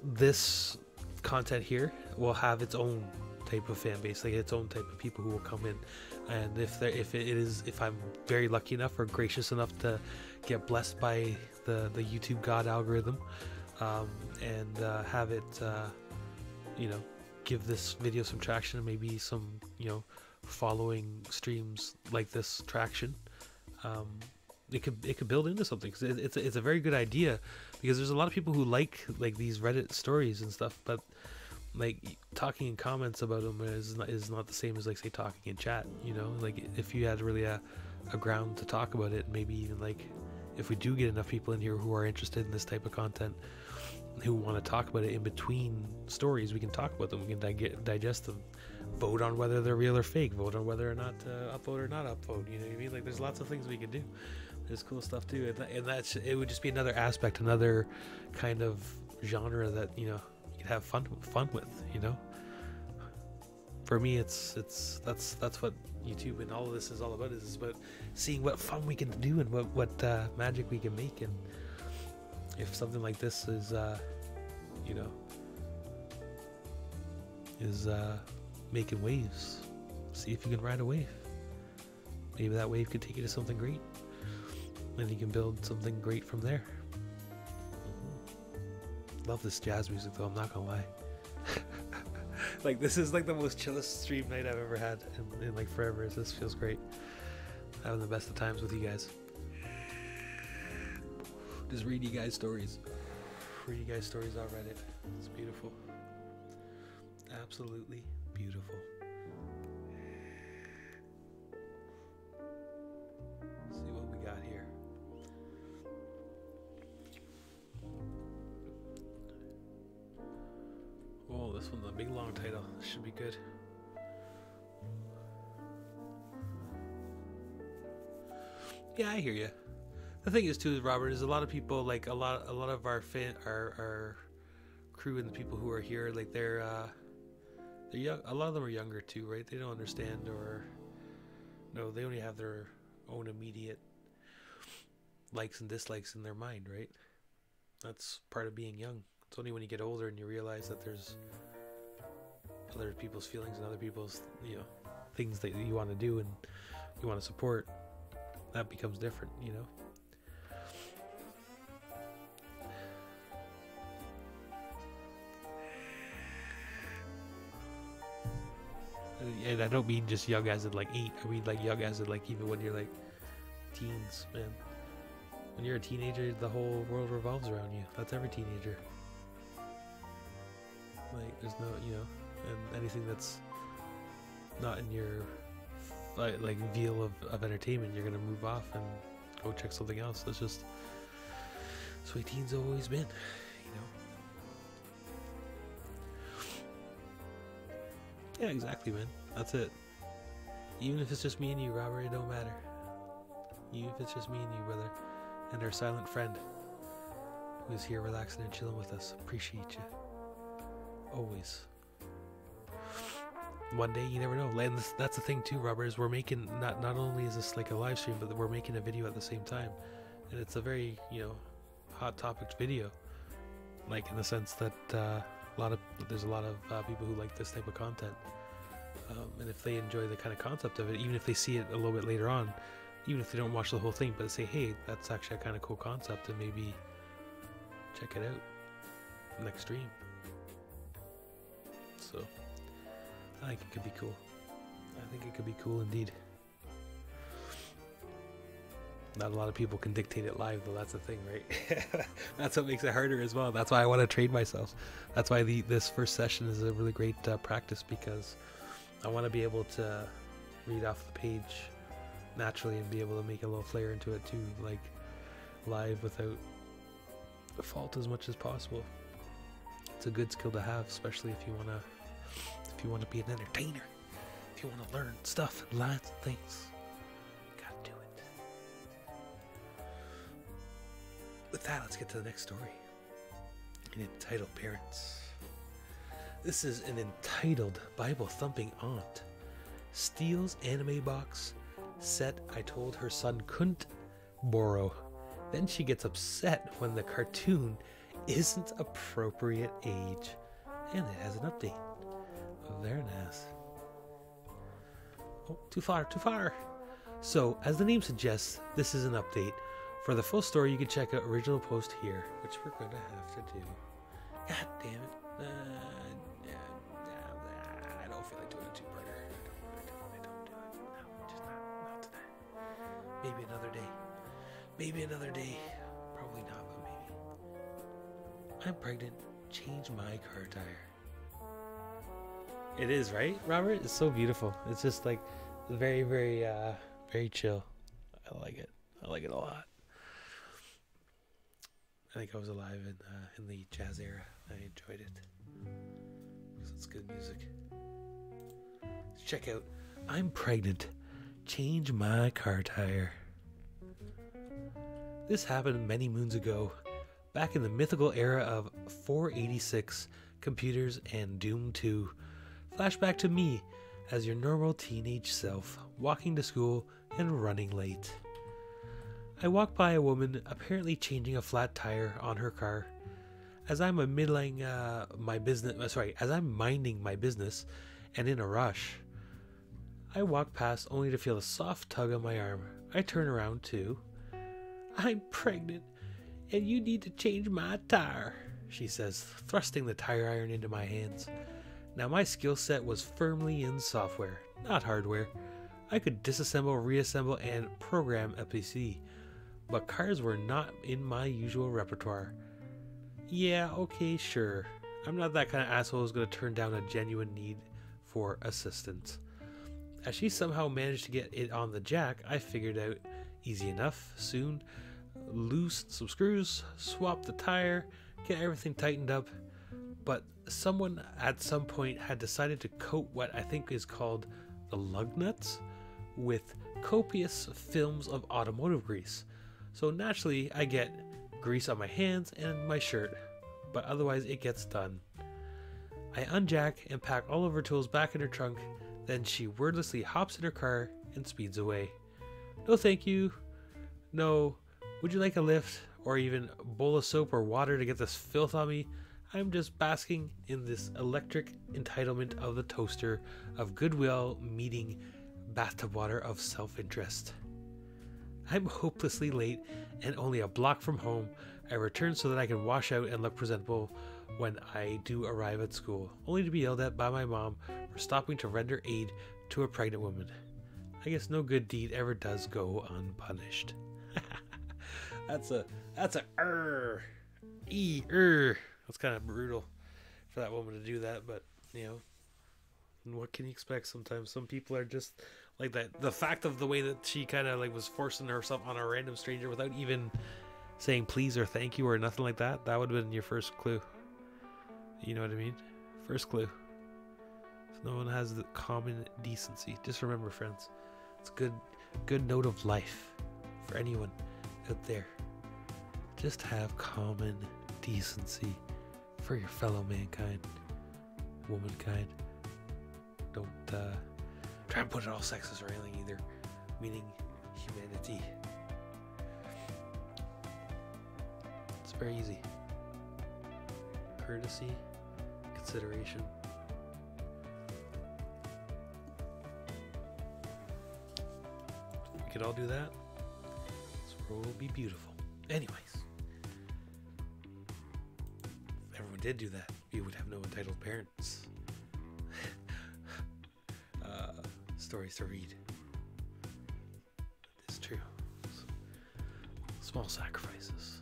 this content here will have its own type of fan base, like its own type of people who will come in. And if I'm very lucky enough or gracious enough to get blessed by the YouTube God algorithm, and have it give this video some traction, and maybe some following streams like this traction, it could build into something. 'Cause it's a very good idea, because there's a lot of people who like these Reddit stories and stuff, but like talking in comments about them is not the same as, like, say, talking in chat. Like if you had really a ground to talk about it, maybe even like if we do get enough people in here who are interested in this type of content, who want to talk about it in between stories, we can talk about them, we can digest them, vote on whether they're real or fake, vote on whether or not to upvote or not upvote. You know what I mean? Like, there's lots of things we can do. There's cool stuff too, and it would just be another aspect, another kind of genre that you could have fun with. For me, that's what YouTube and all of this is all about. Is about seeing what fun we can do and what magic we can make. And if something like this is making waves, see if you can ride a wave. Maybe that wave could take you to something great, and you can build something great from there. Love this jazz music though, I'm not gonna lie. Like, this is like the most chillest stream night I've ever had in like forever. This feels great. Having the best of times with you guys. Just read you guys stories. Read you guys stories on Reddit. It's beautiful. Absolutely beautiful. Let's see what we got here. Oh, this one's a big long title. This should be good. Yeah, I hear you. The thing is too, Robert, is a lot of people, like a lot of our crew and the people who are here, like they're young. A lot of them are younger too, right? They don't understand, or no, they only have their own immediate likes and dislikes in their mind, right? That's part of being young. It's only when you get older and you realize that there's other people's feelings and other people's things that you want to do and you want to support, that becomes different. And I don't mean just young as in like 8. I mean like young as in like even when you're like teens, man. When you're a teenager, the whole world revolves around you. That's every teenager. Like, there's no, and anything that's not in your like veal of entertainment, you're gonna move off and go check something else. That's just that's the way teens have always been, Yeah, exactly, man. That's it. Even if it's just me and you, Robert, it don't matter. Even if it's just me and you, brother, and our silent friend who's here relaxing and chilling with us. Appreciate you. Always. One day, you never know. And that's the thing too, Robert, is we're making, not only is this like a live stream, but we're making a video at the same time. And it's a very, hot topic video. Like, in the sense that there's a lot of people who like this type of content. And if they enjoy the kind of concept of it, even if they see it a little bit later on, even if they don't watch the whole thing, but say, hey, that's actually a kind of cool concept, and maybe check it out next stream. So I think it could be cool. I think it could be cool indeed. Not a lot of people can dictate it live, though. That's the thing, right? That's what makes it harder as well. That's why I want to train myself. That's why this first session is a really great practice, because I want to be able to read off the page naturally and be able to make a little flair into it too, like live without fault as much as possible. It's a good skill to have, especially if you want to be an entertainer, if you want to learn stuff and lots of things. Gotta do it. With that, let's get to the next story. An entitled parents. This is an entitled Bible thumping aunt steals anime box set I told her son couldn't borrow. Then she gets upset when the cartoon isn't appropriate age. And it has an update. Very nice. Oh, too far. So, as the name suggests, this is an update. For the full story, you can check out original post here, which we're going to have to do. God damn it. I don't feel like doing a two-parter. I don't do it. No, just not today. Maybe another day. Probably not, but maybe. I'm pregnant. Change my car tire. It is, right, Robert? It's so beautiful. It's just like very, very, very chill. I like it. I like it a lot. I think I was alive in the jazz era. I enjoyed it because it's good music. Check out I'm Pregnant. Change my car tire. This happened many moons ago, back in the mythical era of 486 computers and Doom 2. Flashback to me as your normal teenage self, walking to school and running late. I walk by a woman apparently changing a flat tire on her car. As I'm minding my business and in a rush, I walk past only to feel a soft tug on my arm. I turn around too. I'm pregnant and you need to change my tire, she says, thrusting the tire iron into my hands. Now my skill set was firmly in software, not hardware. I could disassemble, reassemble, and program a PC, but cars were not in my usual repertoire. Yeah, okay, sure. I'm not that kind of asshole who's going to turn down a genuine need for assistance. As she somehow managed to get it on the jack, I figured out easy enough. Soon, loosen some screws, swap the tire, get everything tightened up. But someone at some point had decided to coat what I think is called the lug nuts with copious films of automotive grease. So naturally, I get grease on my hands and my shirt, but otherwise it gets done. I unjack and pack all of her tools back in her trunk, then she wordlessly hops in her car and speeds away. No thank you. No, would you like a lift or even a bowl of soap or water to get this filth on me? I'm just basking in this electric entitlement of the toaster of goodwill meeting bathtub water of self-interest. I'm hopelessly late and only a block from home. I return so that I can wash out and look presentable when I do arrive at school, only to be yelled at by my mom for stopping to render aid to a pregnant woman. I guess no good deed ever does go unpunished. That's a That's kind of brutal for that woman to do that, but you know, what can you expect? Sometimes some people are just like that. The fact of the way that she kind of like was forcing herself on a random stranger without even saying please or thank you or nothing like that, that would have been your first clue. You know what I mean? First clue. If no one has the common decency, just remember, friends, it's a good note of life for anyone out there. Just have common decency for your fellow mankind, womankind. Don't try and put it all sexist or anything either, meaning humanity. It's very easy. Courtesy, consideration. We could all do that. This world will be beautiful. Anyways, if everyone did do that, we would have no entitled parents. Stories to read. It's true. Small sacrifices.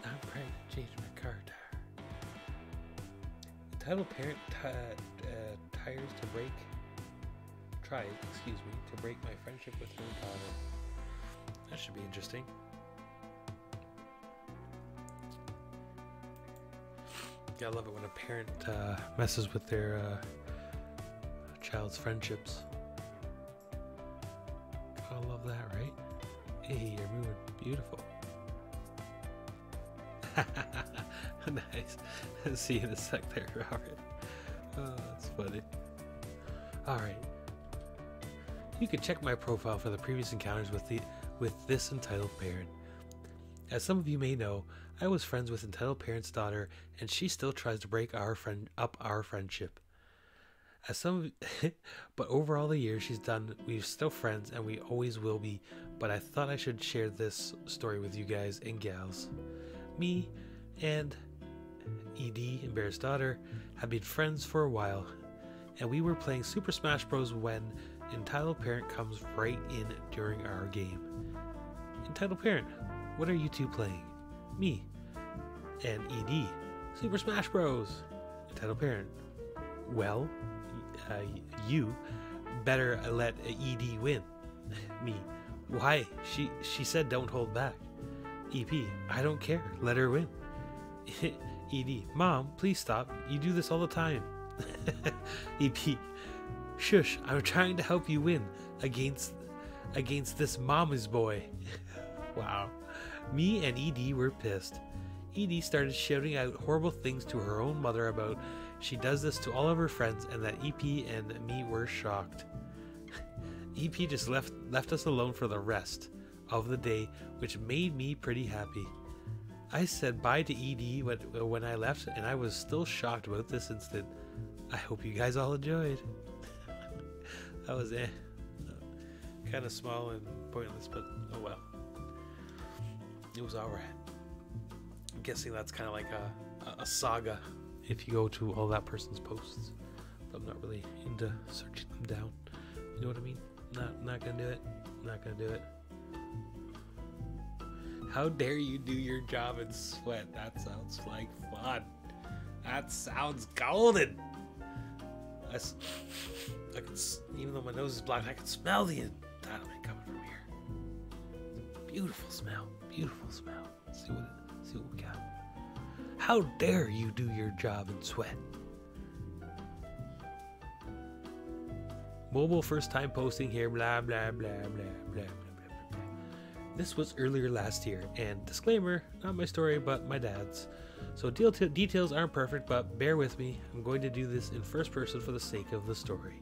I'm pregnant. Changing my car tire. Entitled parent tires to break. Tries, excuse me, to break my friendship with her daughter. That should be interesting. Yeah, I love it when a parent messes with their child's friendships. I love that, right? Hey, you're moving. Beautiful. Nice. See you in a sec there, Robert. Oh, that's funny. Alright. You can check my profile for the previous encounters with this entitled parent. As some of you may know, I was friends with entitled parent's daughter, and she still tries to break our friendship. But over all the years she's done, we're still friends, and we always will be. But I thought I should share this story with you guys and gals. Me and ED, Embarrassed Daughter, have been friends for a while, and we were playing Super Smash Bros. When entitled parent comes right in during our game. Entitled parent, what are you two playing? Me and ED, Super Smash Bros. Entitled parent, well, you better let ED win. Me, why? She said don't hold back. EP, I don't care, let her win. ED, Mom, please stop, you do this all the time. EP, shush, I'm trying to help you win against this mama's boy. Wow. Me and ED were pissed. ED started shouting out horrible things to her own mother about she does this to all of her friends, and that EP and me were shocked. EP just left us alone for the rest of the day, which made me pretty happy. I said bye to ED when I left, and I was still shocked about this incident. I hope you guys all enjoyed. That was kind of small and pointless, but oh well. It was alright. I'm guessing that's kind of like a saga if you go to all that person's posts. But I'm not really into searching them down. You know what I mean? Not gonna do it. Not gonna do it. How dare you do your job and sweat? That sounds like fun. That sounds golden. Even though my nose is blocked, I can smell the entitlement coming from here. Beautiful smell. Beautiful smell. See what we got. How dare you do your job and sweat? Mobile first time posting here, blah blah blah blah blah blah blah. This was earlier last year, and disclaimer, not my story but my dad's. So details aren't perfect, but bear with me. I'm going to do this in first person for the sake of the story.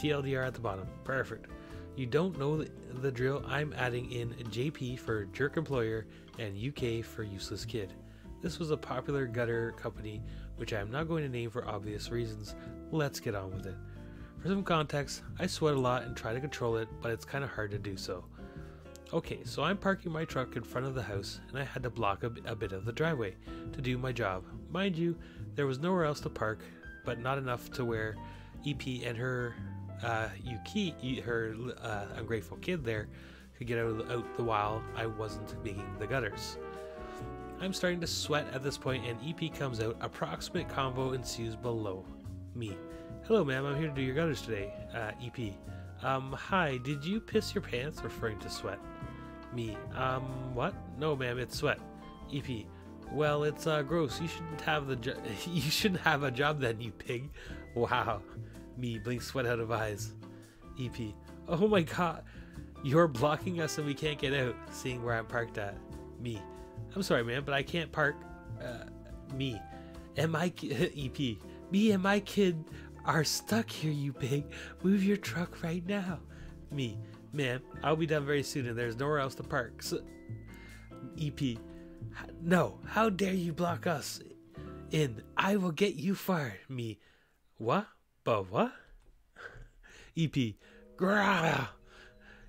TLDR at the bottom. Perfect. You don't know the drill. I'm adding in JP for jerk employer and UK for useless kid. This was a popular gutter company, which I am not going to name for obvious reasons. Let's get on with it. For some context, I sweat a lot and try to control it, but it's kind of hard to do so. Okay, so I'm parking my truck in front of the house, and I had to block a bit of the driveway to do my job. Mind you, there was nowhere else to park, but not enough to where EP and her ungrateful kid there could get out the while I wasn't making the gutters. I'm starting to sweat at this point, and EP comes out. Approximate convo ensues below. Me. Hello, ma'am. I'm here to do your gutters today. EP. Hi. Did you piss your pants? Referring to sweat. Me. What? No, ma'am. It's sweat. EP. Well, it's gross. You shouldn't have you shouldn't have a job then, you pig. Wow. Me. Blink sweat out of eyes. EP. Oh my god. You're blocking us and we can't get out. Seeing where I'm parked at. Me. I'm sorry, man, but I can't park. Me. And my EP. Me and my kid are stuck here, you pig. Move your truck right now. Me. Ma'am, I'll be done very soon and there's nowhere else to park. So, EP. No, how dare you block us in? I will get you fired. Me. What? But what? EP. Grah!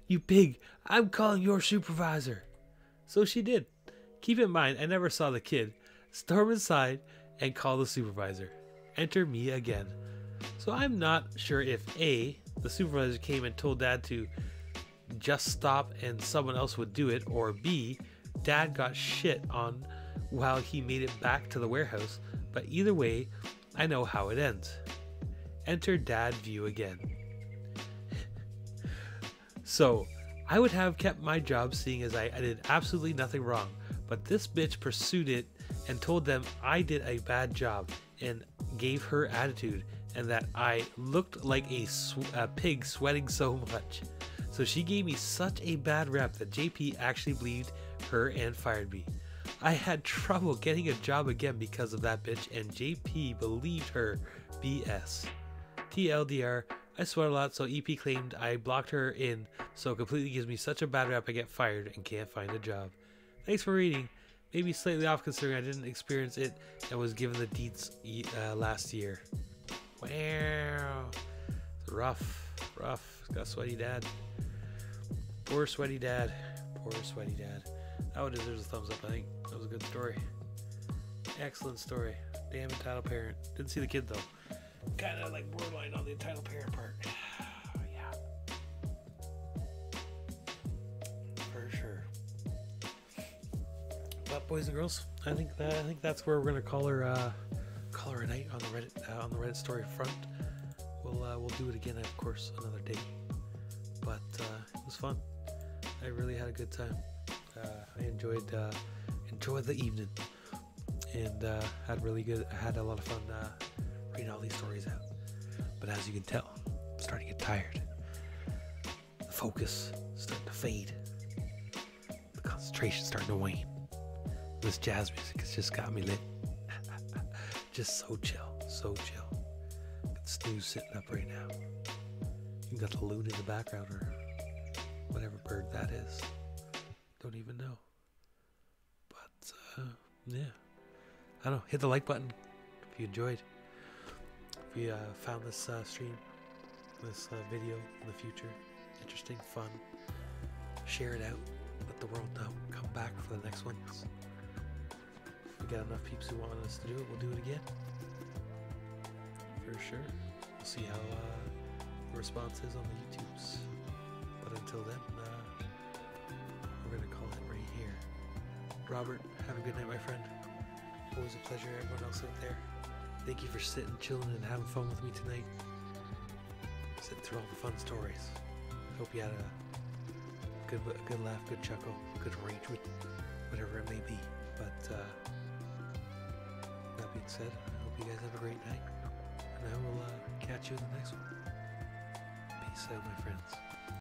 You pig, I'm calling your supervisor. So she did. Keep in mind, I never saw the kid. Storm inside and call the supervisor. Enter me again. So I'm not sure if A, the supervisor came and told Dad to just stop and someone else would do it, or B, Dad got shit on while he made it back to the warehouse. But either way, I know how it ends. Enter Dad view again. So, I would have kept my job seeing as I did absolutely nothing wrong, but this bitch pursued it and told them I did a bad job and gave her attitude and that I looked like a pig sweating so much. So she gave me such a bad rep that JP actually believed her and fired me. I had trouble getting a job again because of that bitch, and JP believed her BS. TLDR, I sweat a lot, so EP claimed I blocked her in, so it completely gives me such a bad rap I get fired and can't find a job. Thanks for reading. Maybe slightly off considering I didn't experience it and was given the deets last year. Wow. It's rough. Got a sweaty dad. Poor sweaty dad. That one deserves a thumbs up, I think. That was a good story. Excellent story. Damn entitled parent. Didn't see the kid though. Kind of like borderline on the entitled parent part. Yeah. For sure. But boys and girls, I think that's where we're gonna call her a night on the Reddit story front. We'll do it again, of course, another day. But it was fun. I really had a good time. I enjoyed the evening, and had a lot of fun reading all these stories out. But as you can tell, I'm starting to get tired. The focus is starting to fade. The concentration starting to wane. This jazz music has just got me lit. Just so chill. Got Snooze sitting up right now. You got the loon in the background, or whatever bird that is. Don't even know. But yeah, I don't know. Hit the like button if you enjoyed. If you found this stream, this video in the future interesting, fun, share it out. Let the world know. Come back for the next ones. If we got enough peeps who want us to do it, we'll do it again. For sure. We'll see how the response is on the YouTubes. But until then, we're going to call it right here. Robert, have a good night, my friend. Always a pleasure, everyone else out there. Thank you for sitting, chilling, and having fun with me tonight. Sitting through all the fun stories. Hope you had a good laugh, good chuckle, good rage with whatever it may be. But that being said, I hope you guys have a great night. And I will catch you in the next one. Peace out, my friends.